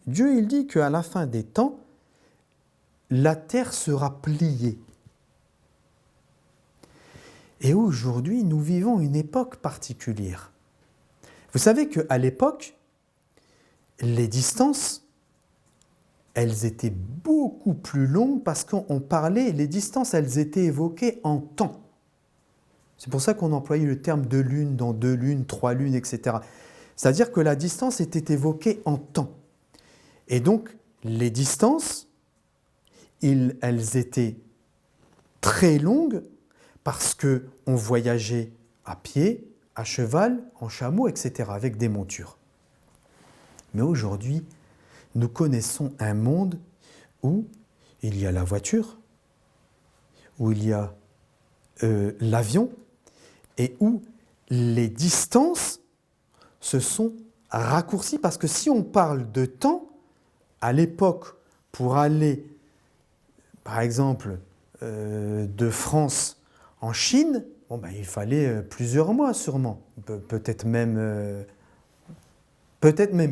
[SPEAKER 1] Dieu, il dit qu'à la fin des temps, la terre sera pliée. Et aujourd'hui, nous vivons une époque particulière. Vous savez qu'à l'époque, les distances, elles étaient beaucoup plus longues parce qu'on parlait, les distances, elles étaient évoquées en temps. C'est pour ça qu'on employait le terme de lune dans 2 lunes, 3 lunes, etc. C'est-à-dire que la distance était évoquée en temps. Et donc, les distances, elles étaient très longues parce qu'on voyageait à pied, à cheval, en chameau, etc., avec des montures. Mais aujourd'hui, nous connaissons un monde où il y a la voiture, où il y a l'avion, et où les distances se sont raccourcies. Parce que si on parle de temps, à l'époque, pour aller, par exemple, de France en Chine, il fallait plusieurs mois sûrement, peut-être même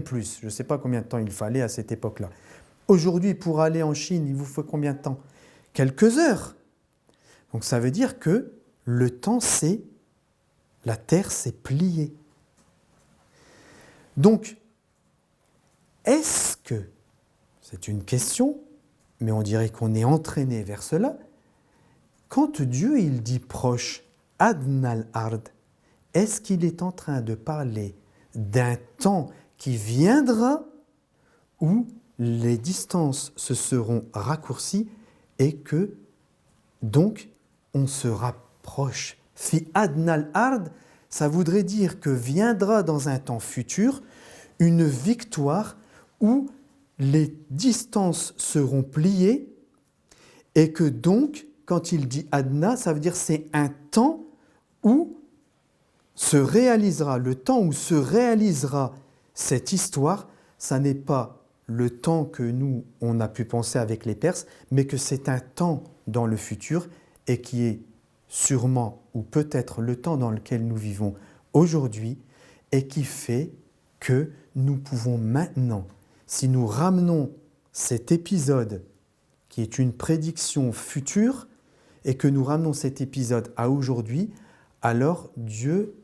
[SPEAKER 1] plus. Je ne sais pas combien de temps il fallait à cette époque-là. Aujourd'hui, pour aller en Chine, il vous faut combien de temps? Quelques heures. Donc ça veut dire que le temps, la Terre s'est pliée. Donc, est-ce que, c'est une question, mais on dirait qu'on est entraîné vers cela, quand Dieu il dit proche, adnal ard, est-ce qu'il est en train de parler d'un temps qui viendra où les distances se seront raccourcies et que, donc, on se rapproche. Fi adnal ard, ça voudrait dire que viendra dans un temps futur une victoire où les distances seront pliées et que donc, quand il dit adna, ça veut dire c'est un temps où se réalisera, le temps où se réalisera cette histoire, ça n'est pas le temps que nous, on a pu penser avec les Perses, mais que c'est un temps dans le futur et qui est sûrement ou peut-être le temps dans lequel nous vivons aujourd'hui et qui fait que nous pouvons maintenant, si nous ramenons cet épisode qui est une prédiction future et que nous ramenons cet épisode à aujourd'hui, alors Dieu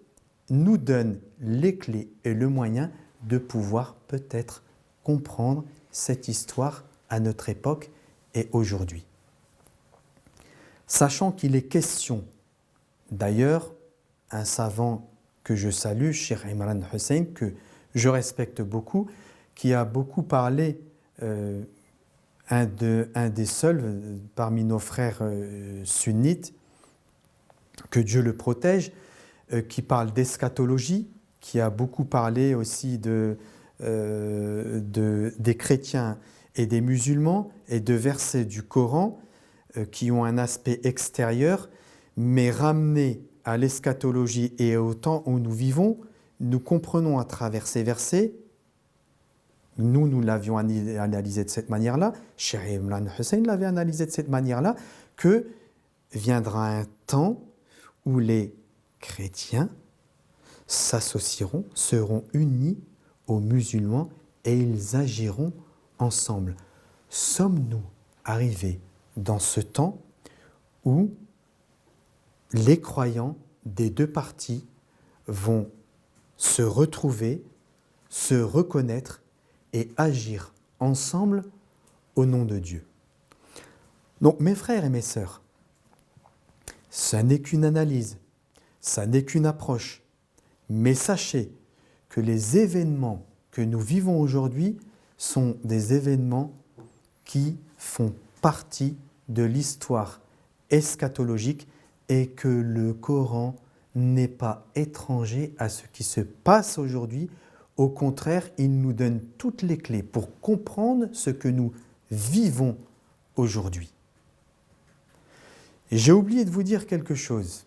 [SPEAKER 1] nous donne les clés et le moyen de pouvoir peut-être comprendre cette histoire à notre époque et aujourd'hui. Sachant qu'il est question, d'ailleurs, un savant que je salue, Cheikh Imran Hussein, que je respecte beaucoup, qui a beaucoup parlé, un des seuls parmi nos frères sunnites, que Dieu le protège, qui parle d'eschatologie, qui a beaucoup parlé aussi des chrétiens et des musulmans et de versets du Coran qui ont un aspect extérieur, mais ramenés à l'eschatologie et au temps où nous vivons, nous comprenons à travers ces versets, nous l'avions analysé de cette manière-là, Cheikh Imran Hussein l'avait analysé de cette manière-là, que viendra un temps où les chrétiens s'associeront, seront unis aux musulmans et ils agiront ensemble. Sommes-nous arrivés dans ce temps où les croyants des deux parties vont se retrouver, se reconnaître et agir ensemble au nom de Dieu? Donc mes frères et mes sœurs, ça n'est qu'une analyse, ça n'est qu'une approche, mais sachez que les événements que nous vivons aujourd'hui sont des événements qui font partie de l'histoire eschatologique et que le Coran n'est pas étranger à ce qui se passe aujourd'hui. Au contraire, il nous donne toutes les clés pour comprendre ce que nous vivons aujourd'hui. Et j'ai oublié de vous dire quelque chose,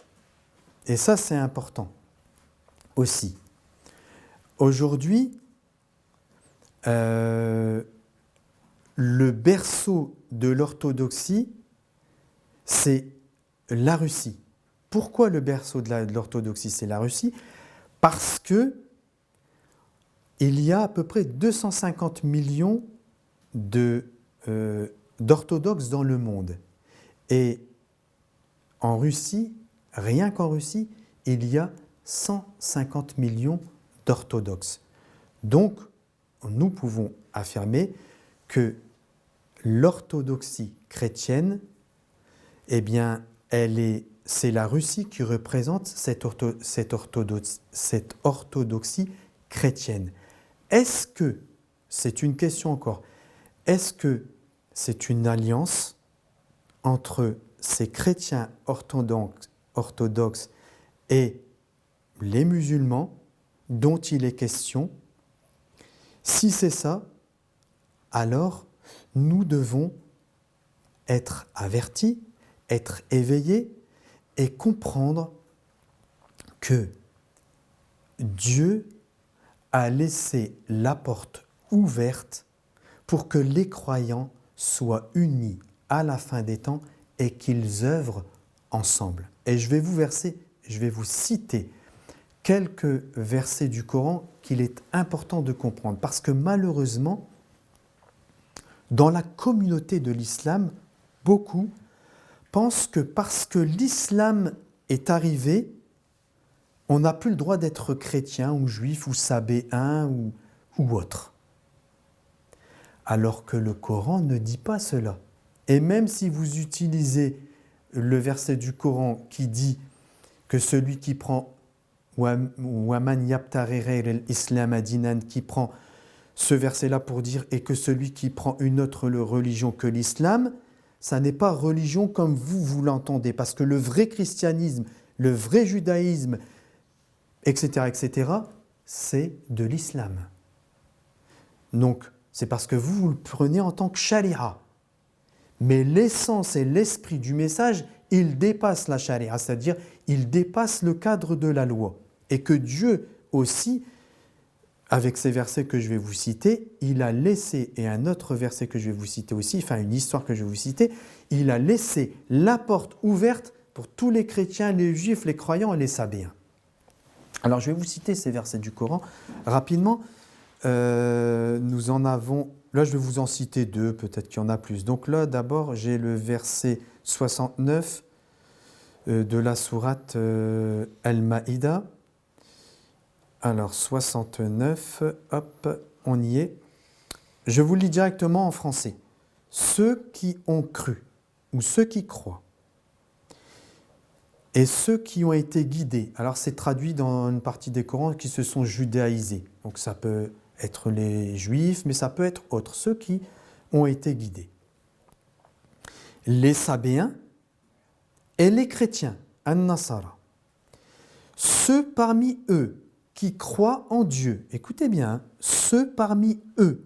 [SPEAKER 1] et ça c'est important aussi. Aujourd'hui, le berceau de l'orthodoxie, c'est la Russie. Pourquoi le berceau de l'orthodoxie, c'est la Russie? Parce que il y a à peu près 250 millions d'orthodoxes dans le monde. Et en Russie, rien qu'en Russie, il y a 150 millions d'orthodoxes. Donc, nous pouvons affirmer que l'orthodoxie chrétienne, eh bien, elle est c'est la Russie qui représente cette orthodoxie chrétienne. Est-ce que, c'est une question encore, est-ce que c'est une alliance entre ces chrétiens orthodoxes et les musulmans dont il est question? Si c'est ça, alors nous devons être avertis, être éveillés et comprendre que Dieu a laissé la porte ouverte pour que les croyants soient unis à la fin des temps et qu'ils œuvrent ensemble. Et je vais vous citer quelques versets du Coran qu'il est important de comprendre. Parce que malheureusement, dans la communauté de l'islam, beaucoup pensent que parce que l'islam est arrivé, on n'a plus le droit d'être chrétien ou juif ou sabéen ou autre. Alors que le Coran ne dit pas cela. Et même si vous utilisez le verset du Coran qui dit que celui qui prend Waman yabtaghi l'islam adinan, qui prend ce verset-là pour dire et que celui qui prend une autre religion que l'islam, ça n'est pas religion comme vous l'entendez, parce que le vrai christianisme, le vrai judaïsme, etc., c'est de l'islam. Donc, c'est parce que vous le prenez en tant que sharia. Mais l'essence et l'esprit du message, il dépasse la sharia, c'est-à-dire il dépasse le cadre de la loi. Et que Dieu aussi, avec ces versets que je vais vous citer, il a laissé, et un autre verset que je vais vous citer aussi, enfin une histoire que je vais vous citer, il a laissé la porte ouverte pour tous les chrétiens, les juifs, les croyants et les sabéens. Alors je vais vous citer ces versets du Coran rapidement. Nous en avons, là je vais vous en citer deux, peut-être qu'il y en a plus. Donc là d'abord j'ai le verset 69 de la sourate Al-Maïda. Alors 69, hop, on y est. Je vous le lis directement en français. Ceux qui ont cru, ou ceux qui croient, et ceux qui ont été guidés. Alors c'est traduit dans une partie des Corans qui se sont judaïsés. Donc ça peut être les juifs, mais ça peut être autres. Ceux qui ont été guidés. Les sabéens et les chrétiens, an-nasara. Ceux parmi eux qui croient en Dieu. Écoutez bien, ceux parmi eux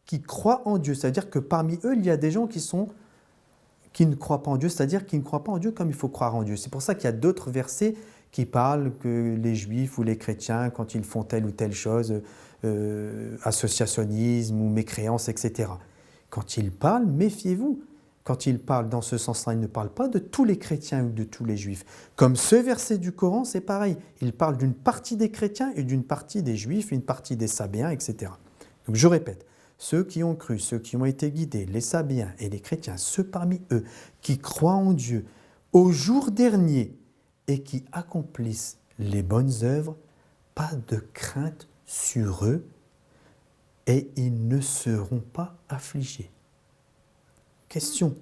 [SPEAKER 1] qui croient en Dieu. C'est-à-dire que parmi eux, il y a des gens qui ne croient pas en Dieu, c'est-à-dire qui ne croient pas en Dieu comme il faut croire en Dieu. C'est pour ça qu'il y a d'autres versets qui parlent que les juifs ou les chrétiens, quand ils font telle ou telle chose, associationnisme ou mécréance, etc. Quand ils parlent, méfiez-vous. Quand ils parlent dans ce sens-là, ils ne parlent pas de tous les chrétiens ou de tous les juifs. Comme ce verset du Coran, c'est pareil. Il parle d'une partie des chrétiens et d'une partie des juifs, une partie des sabéens, etc. Donc je répète, ceux qui ont cru, ceux qui ont été guidés, les sabéens et les chrétiens, ceux parmi eux qui croient en Dieu au jour dernier et qui accomplissent les bonnes œuvres, pas de crainte sur eux et ils ne seront pas affligés. Question.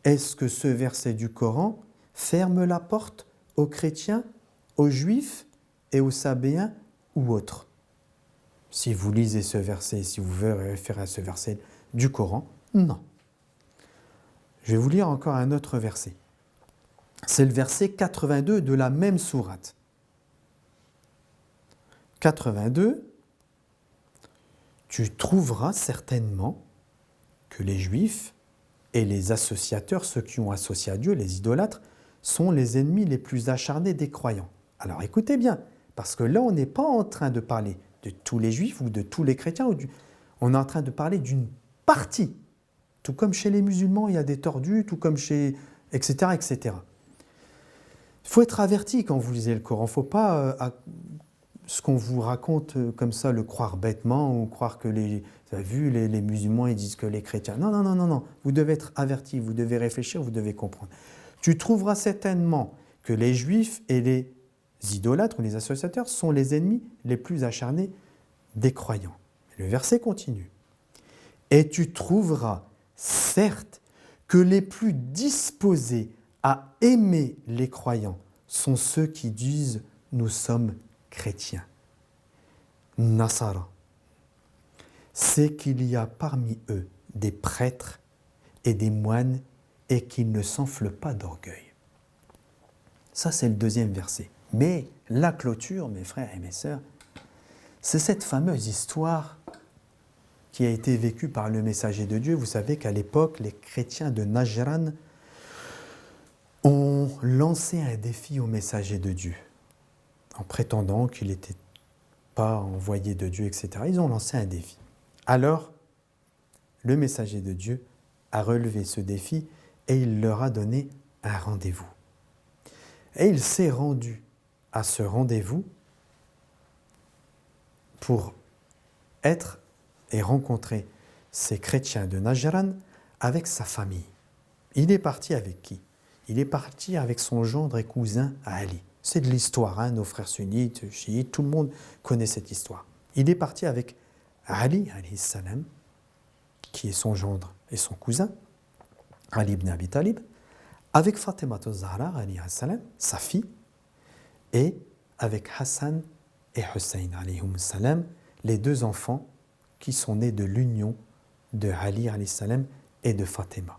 [SPEAKER 1] Est-ce que ce verset du Coran ferme la porte aux chrétiens, aux juifs et aux sabéens ou autres? Si vous lisez ce verset, si vous voulez référer à ce verset du Coran, non. Je vais vous lire encore un autre verset. C'est le verset 82 de la même sourate. 82, tu trouveras certainement que les juifs et les associateurs, ceux qui ont associé à Dieu, les idolâtres, sont les ennemis les plus acharnés des croyants. Alors écoutez bien, parce que là on n'est pas en train de parler de tous les juifs ou de tous les chrétiens, on est en train de parler d'une partie. Tout comme chez les musulmans, il y a des tordus, tout comme chez... etc. etc. Il faut être averti quand vous lisez le Coran. Il ne faut pas, ce qu'on vous raconte comme ça, le croire bêtement ou croire que vous avez vu, les musulmans, ils disent que les chrétiens... Non, non, non, non, non. Vous devez être averti, vous devez réfléchir, vous devez comprendre. Tu trouveras certainement que les juifs et les idolâtres ou les associateurs sont les ennemis les plus acharnés des croyants. Le verset continue. Et tu trouveras certes que les plus disposés à aimer les croyants sont ceux qui disent « nous sommes chrétiens ». Nasara, c'est qu'il y a parmi eux des prêtres et des moines et qu'ils ne s'enflent pas d'orgueil. Ça, c'est le deuxième verset. Mais la clôture, mes frères et mes sœurs, c'est cette fameuse histoire qui a été vécue par le messager de Dieu. Vous savez qu'à l'époque, les chrétiens de Najran ont lancé un défi au messager de Dieu, en prétendant qu'il n'était pas envoyé de Dieu, etc. Ils ont lancé un défi. Alors, le messager de Dieu a relevé ce défi et il leur a donné un rendez-vous. Et il s'est rendu à ce rendez-vous pour être et rencontrer ces chrétiens de Najran avec sa famille. Il est parti avec qui? Il est parti avec son gendre et cousin Ali. C'est de l'histoire, nos frères sunnites, chiites, tout le monde connaît cette histoire. Il est parti avec Ali, alayhi salam, qui est son gendre et son cousin, Ali ibn Abi Talib, avec Fatima al-Zahra, alayhi salam, sa fille, et avec Hassan et Hussein, alayhi salam, les deux enfants qui sont nés de l'union de Ali, alayhi salam, et de Fatima.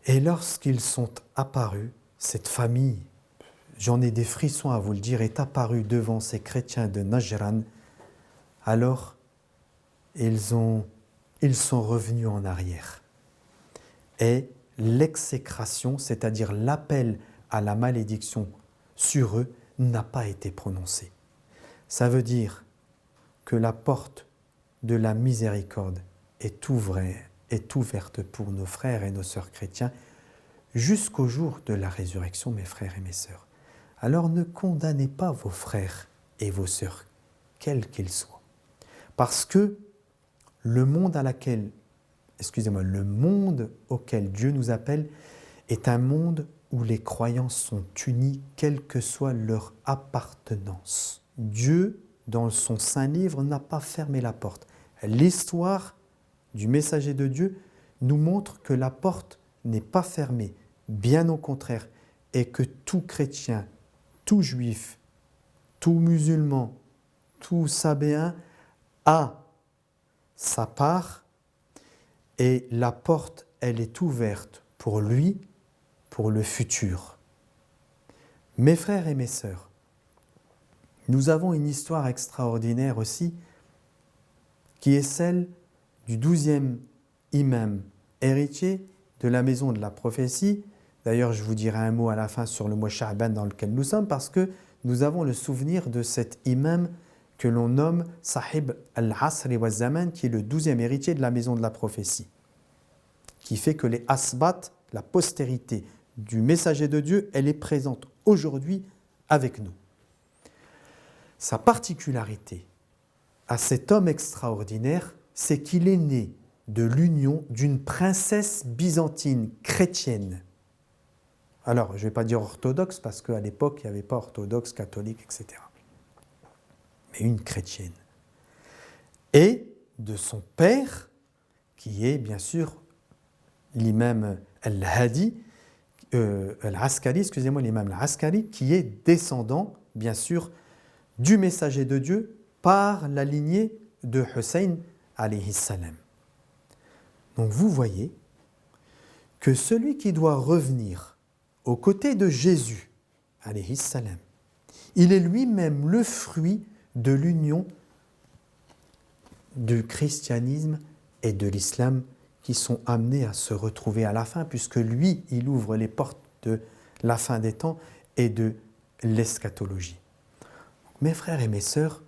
[SPEAKER 1] Et lorsqu'ils sont apparus, cette famille, j'en ai des frissons à vous le dire, est apparue devant ces chrétiens de Najran, alors ils sont revenus en arrière. Et l'exécration, c'est-à-dire l'appel à la malédiction sur eux, n'a pas été prononcé. Ça veut dire que la porte de la miséricorde est ouverte pour nos frères et nos sœurs chrétiens jusqu'au jour de la résurrection, mes frères et mes sœurs. Alors ne condamnez pas vos frères et vos sœurs, quels qu'ils soient. Parce que le monde auquel Dieu nous appelle est un monde où les croyants sont unis, quelle que soit leur appartenance. Dieu, dans son saint livre, n'a pas fermé la porte. L'histoire du messager de Dieu nous montre que la porte n'est pas fermée, bien au contraire, et que tout chrétien, tout juif, tout musulman, tout sabéen a sa part et la porte, elle est ouverte pour lui, pour le futur. Mes frères et mes sœurs, nous avons une histoire extraordinaire aussi qui est celle du 12e imam héritier de la maison de la prophétie. D'ailleurs, je vous dirai un mot à la fin sur le mois Sha'ban dans lequel nous sommes parce que nous avons le souvenir de cet imam que l'on nomme Sahib al-Asr wa Zaman, qui est le 12e héritier de la maison de la prophétie, qui fait que les asbat, la postérité du messager de Dieu, elle est présente aujourd'hui avec nous. Sa particularité à cet homme extraordinaire, c'est qu'il est né de l'union d'une princesse byzantine chrétienne. Alors, je ne vais pas dire orthodoxe, parce qu'à l'époque, il n'y avait pas orthodoxe, catholique, etc. Mais une chrétienne. Et de son père, qui est bien sûr l'imam al-Hadi, al-Askari, l'imam al-Askari, qui est descendant, bien sûr, du messager de Dieu par la lignée de Hussein, alayhi salam. Donc vous voyez que celui qui doit revenir aux côtés de Jésus, alayhi salam, il est lui-même le fruit de l'union du christianisme et de l'islam qui sont amenés à se retrouver à la fin, puisque lui, il ouvre les portes de la fin des temps et de l'eschatologie. Mes frères et mes sœurs,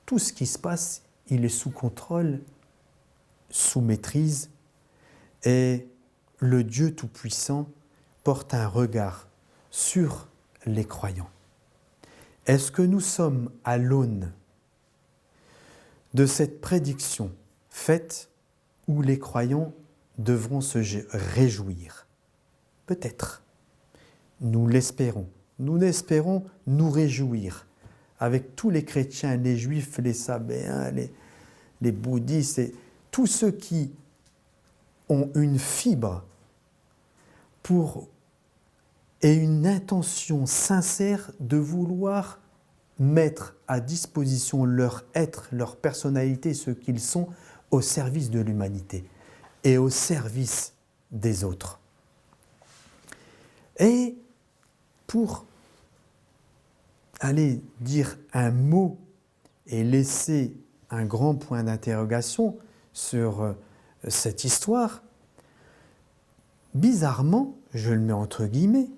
[SPEAKER 1] tout ce qui se passe, il est sous contrôle, sous maîtrise, et le Dieu Tout-Puissant porte un regard sur les croyants. Est-ce que nous sommes à l'aune de cette prédiction faite où les croyants devront se réjouir? Peut-être. Nous l'espérons. Nous espérons nous réjouir avec tous les chrétiens, les juifs, les sabéens, les bouddhistes, et tous ceux qui ont une fibre et une intention sincère de vouloir mettre à disposition leur être, leur personnalité, ce qu'ils sont, au service de l'humanité et au service des autres. Et pour aller dire un mot et laisser un grand point d'interrogation sur cette histoire, bizarrement, je le mets entre guillemets,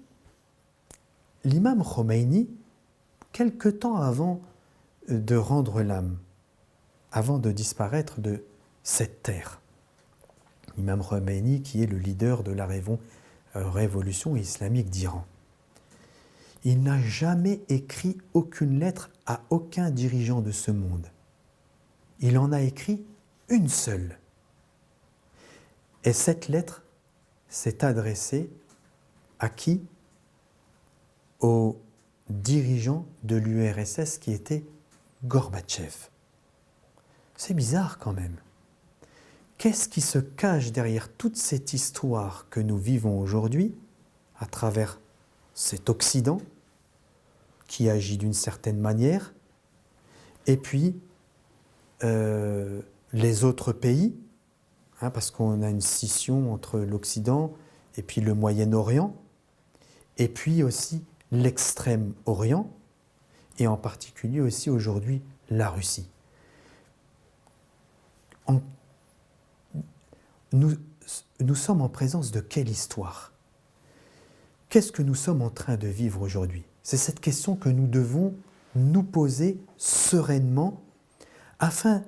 [SPEAKER 1] l'imam Khomeini, quelque temps avant de rendre l'âme, avant de disparaître de cette terre, l'imam Khomeini qui est le leader de la révolution islamique d'Iran, il n'a jamais écrit aucune lettre à aucun dirigeant de ce monde. Il en a écrit une seule. Et cette lettre s'est adressée à qui ? Au dirigeant de l'URSS qui était Gorbatchev. C'est bizarre quand même. Qu'est-ce qui se cache derrière toute cette histoire que nous vivons aujourd'hui, à travers cet Occident qui agit d'une certaine manière, et puis les autres pays, parce qu'on a une scission entre l'Occident et puis le Moyen-Orient, et puis aussi l'Extrême-Orient, et en particulier aussi aujourd'hui la Russie. Nous sommes en présence de quelle histoire ? Qu'est-ce que nous sommes en train de vivre aujourd'hui ? C'est cette question que nous devons nous poser sereinement afin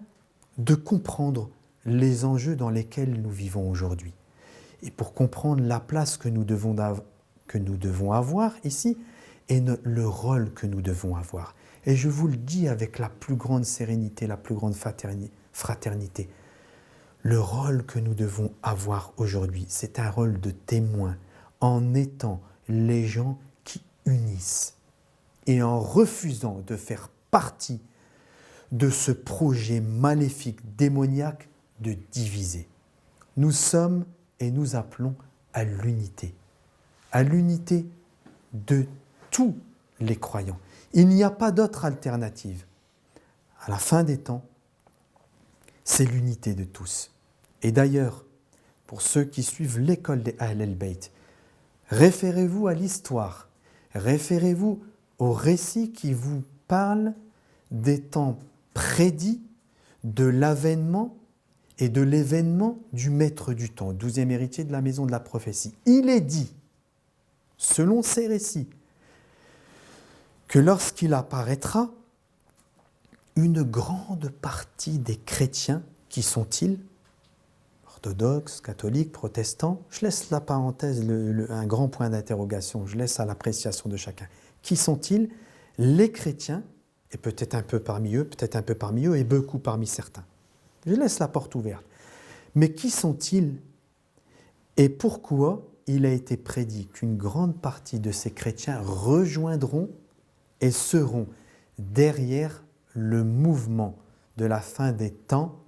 [SPEAKER 1] de comprendre les enjeux dans lesquels nous vivons aujourd'hui. Et pour comprendre la place que nous devons avoir ici et le rôle que nous devons avoir. Et je vous le dis avec la plus grande sérénité, la plus grande fraternité. Le rôle que nous devons avoir aujourd'hui, c'est un rôle de témoin en étant les gens qui unissent et en refusant de faire partie de ce projet maléfique, démoniaque de diviser. Nous sommes et nous appelons à l'unité de tous les croyants. Il n'y a pas d'autre alternative. À la fin des temps, c'est l'unité de tous. Et d'ailleurs, pour ceux qui suivent l'école des Ahl al-Bayt, référez-vous à l'histoire, référez-vous au récit qui vous parle des temps prédits de l'avènement et de l'événement du maître du temps, 12e héritier de la maison de la prophétie. Il est dit, selon ces récits, que lorsqu'il apparaîtra, une grande partie des chrétiens, qui sont-ils ? Orthodoxes, catholiques, protestants, je laisse la parenthèse, un grand point d'interrogation, je laisse à l'appréciation de chacun. Qui sont-ils ? Les chrétiens, et peut-être un peu parmi eux, et beaucoup parmi certains. Je laisse la porte ouverte. Mais qui sont-ils ? Et pourquoi il a été prédit qu'une grande partie de ces chrétiens rejoindront et seront derrière le mouvement de la fin des temps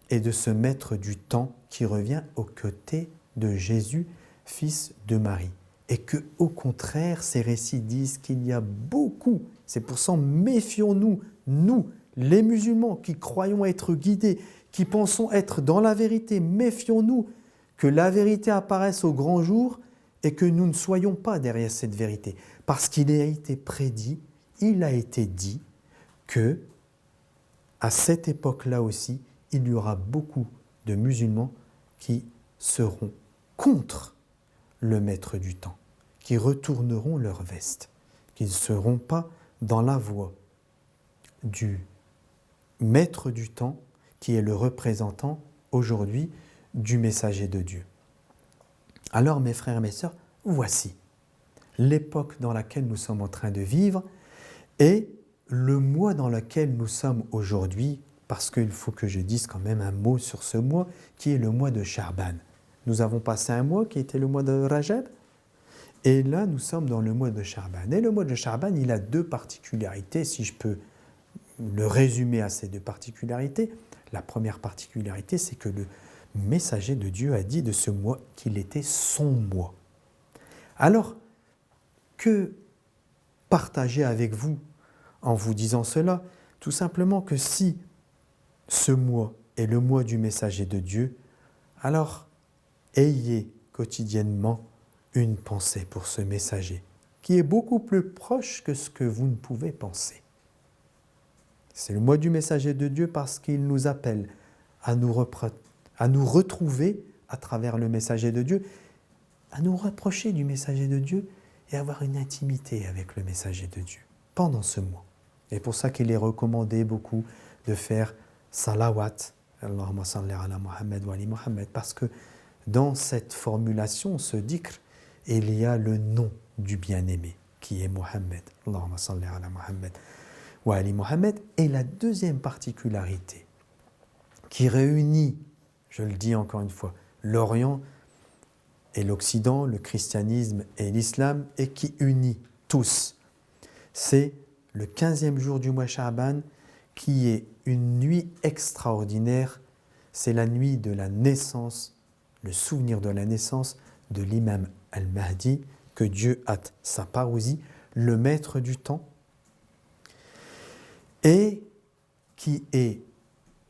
[SPEAKER 1] et de ce maître du temps qui revient aux côtés de Jésus, fils de Marie. Et que, au contraire, ces récits disent qu'il y a beaucoup, c'est pour ça, méfions-nous, nous, les musulmans qui croyons être guidés, qui pensons être dans la vérité, méfions-nous que la vérité apparaisse au grand jour et que nous ne soyons pas derrière cette vérité. Parce qu'il a été prédit, il a été dit que, à cette époque-là aussi, il y aura beaucoup de musulmans qui seront contre le maître du temps, qui retourneront leur veste, qui ne seront pas dans la voie du maître du temps, qui est le représentant aujourd'hui du messager de Dieu. Alors mes frères et mes sœurs, voici l'époque dans laquelle nous sommes en train de vivre et le mois dans lequel nous sommes aujourd'hui, parce qu'il faut que je dise quand même un mot sur ce mois, qui est le mois de Sha'ban. Nous avons passé un mois qui était le mois de Rajab, et là nous sommes dans le mois de Sha'ban. Et le mois de Sha'ban, il a deux particularités, si je peux le résumer à ces deux particularités. La première particularité, c'est que le messager de Dieu a dit de ce mois qu'il était son mois. Alors, que partager avec vous en vous disant cela? Tout simplement que si ce mois est le mois du messager de Dieu, alors ayez quotidiennement une pensée pour ce messager, qui est beaucoup plus proche que ce que vous ne pouvez penser. C'est le mois du messager de Dieu parce qu'il nous appelle à nous retrouver à travers le messager de Dieu, à nous rapprocher du messager de Dieu et avoir une intimité avec le messager de Dieu pendant ce mois. Et pour ça qu'il est recommandé beaucoup de faire salawat, Allahumma salli ala Muhammad wa ali Muhammad, parce que dans cette formulation, ce dhikr, il y a le nom du bien-aimé, qui est Muhammad. Allahumma salli ala Muhammad wa ali Muhammad. Et la deuxième particularité qui réunit, je le dis encore une fois, l'Orient et l'Occident, le christianisme et l'islam, et qui unit tous, c'est le 15e jour du mois Sha'ban, qui est une nuit extraordinaire. C'est la nuit de la naissance, le souvenir de la naissance de l'imam al-Mahdi, que Dieu hâte sa parousie, le maître du temps, et qui est,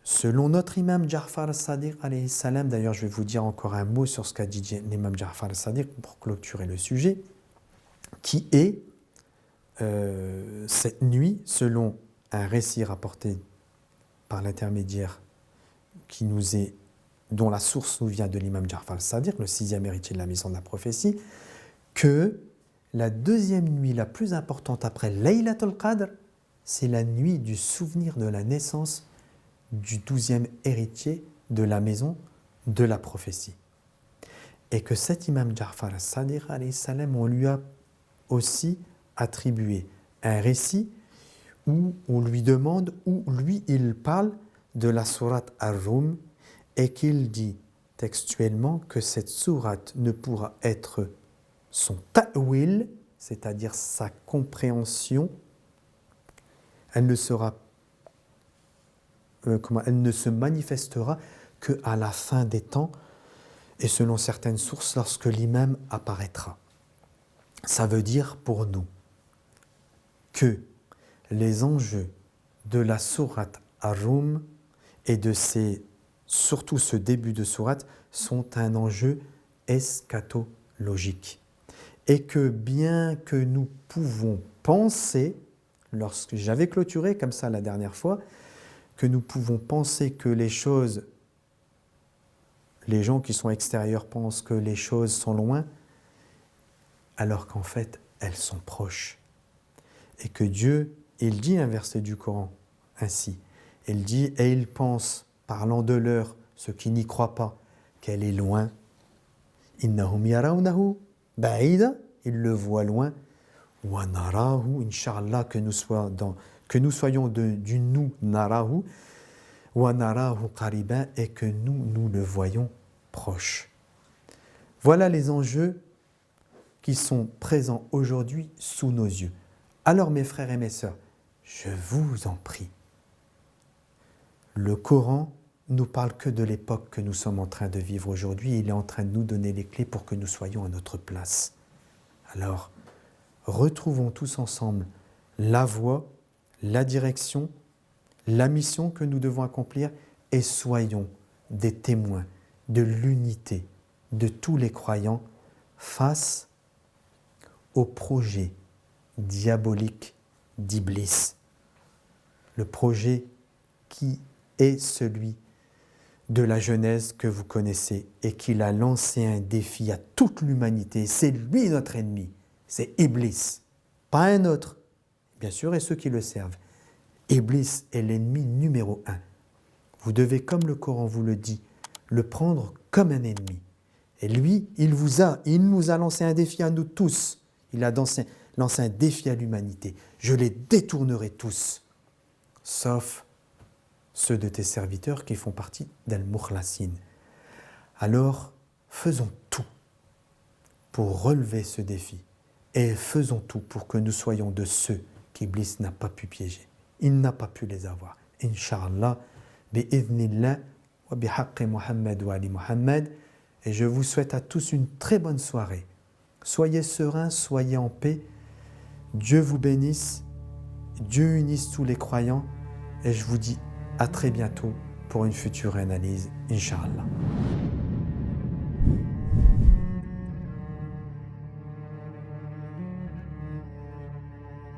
[SPEAKER 1] selon notre imam Ja'far al-Sadiq, alayhi salam, d'ailleurs je vais vous dire encore un mot sur ce qu'a dit l'imam Ja'far al-Sadiq pour clôturer le sujet, qui est cette nuit, selon un récit rapporté par l'intermédiaire dont la source nous vient de l'imam Ja'far al-Sadiq, le 6e héritier de la maison de la prophétie, que la deuxième nuit la plus importante après Laylatul Qadr, c'est la nuit du souvenir de la naissance du 12e héritier de la maison de la prophétie. Et que cet imam Ja'far al-Sadiq, alayhi salam, on lui a aussi attribué un récit où on lui demande, où lui il parle de la sourate Ar-Rum, et qu'il dit textuellement que cette sourate ne pourra être son ta'wil, c'est-à-dire sa compréhension, elle ne se manifestera qu'à la fin des temps, et selon certaines sources, lorsque l'imam apparaîtra. Ça veut dire pour nous que les enjeux de la sourate Ar-Rum et surtout ce début de sourate sont un enjeu eschatologique. Et que bien que nous pouvons penser, lorsque j'avais clôturé comme ça la dernière fois, que nous pouvons penser que les gens qui sont extérieurs pensent que les choses sont loin, alors qu'en fait, elles sont proches. Et que Dieu, il dit un verset du Coran ainsi, il dit, et ils pensent, parlant de l'heure, ceux qui n'y croient pas, qu'elle est loin. Innahum yarawnahu ba'ida, ils le voient loin. Wa narahu, inshallah, que nous soyons du nous narahu, wa narahu qariban, et que nous le voyons proche. Voilà les enjeux qui sont présents aujourd'hui sous nos yeux. Alors mes frères et mes sœurs, je vous en prie, le Coran nous parle que de l'époque que nous sommes en train de vivre aujourd'hui. Il est en train de nous donner les clés pour que nous soyons à notre place. Alors, retrouvons tous ensemble la voie, la direction, la mission que nous devons accomplir et soyons des témoins de l'unité de tous les croyants face au projet diabolique d'Iblis. Le projet qui est celui de la Genèse que vous connaissez et qu'il a lancé un défi à toute l'humanité. C'est lui notre ennemi, c'est Iblis, pas un autre, bien sûr, et ceux qui le servent. Iblis est l'ennemi numéro 1. Vous devez, comme le Coran vous le dit, le prendre comme un ennemi. Et lui, il nous a lancé un défi à nous tous. Il a lancé un défi à l'humanité. Je les détournerai tous, sauf ceux de tes serviteurs qui font partie d'Al-Mukhlasin. Alors, faisons tout pour relever ce défi et faisons tout pour que nous soyons de ceux qu'Iblis n'a pas pu piéger. Il n'a pas pu les avoir. Inch'Allah, bi'idhnillah, wa bihaqqi Muhammad wa ali Muhammad. Et je vous souhaite à tous une très bonne soirée. Soyez sereins, soyez en paix. Dieu vous bénisse, Dieu unisse tous les croyants et je vous dis à très bientôt pour une future analyse, Inch'Allah.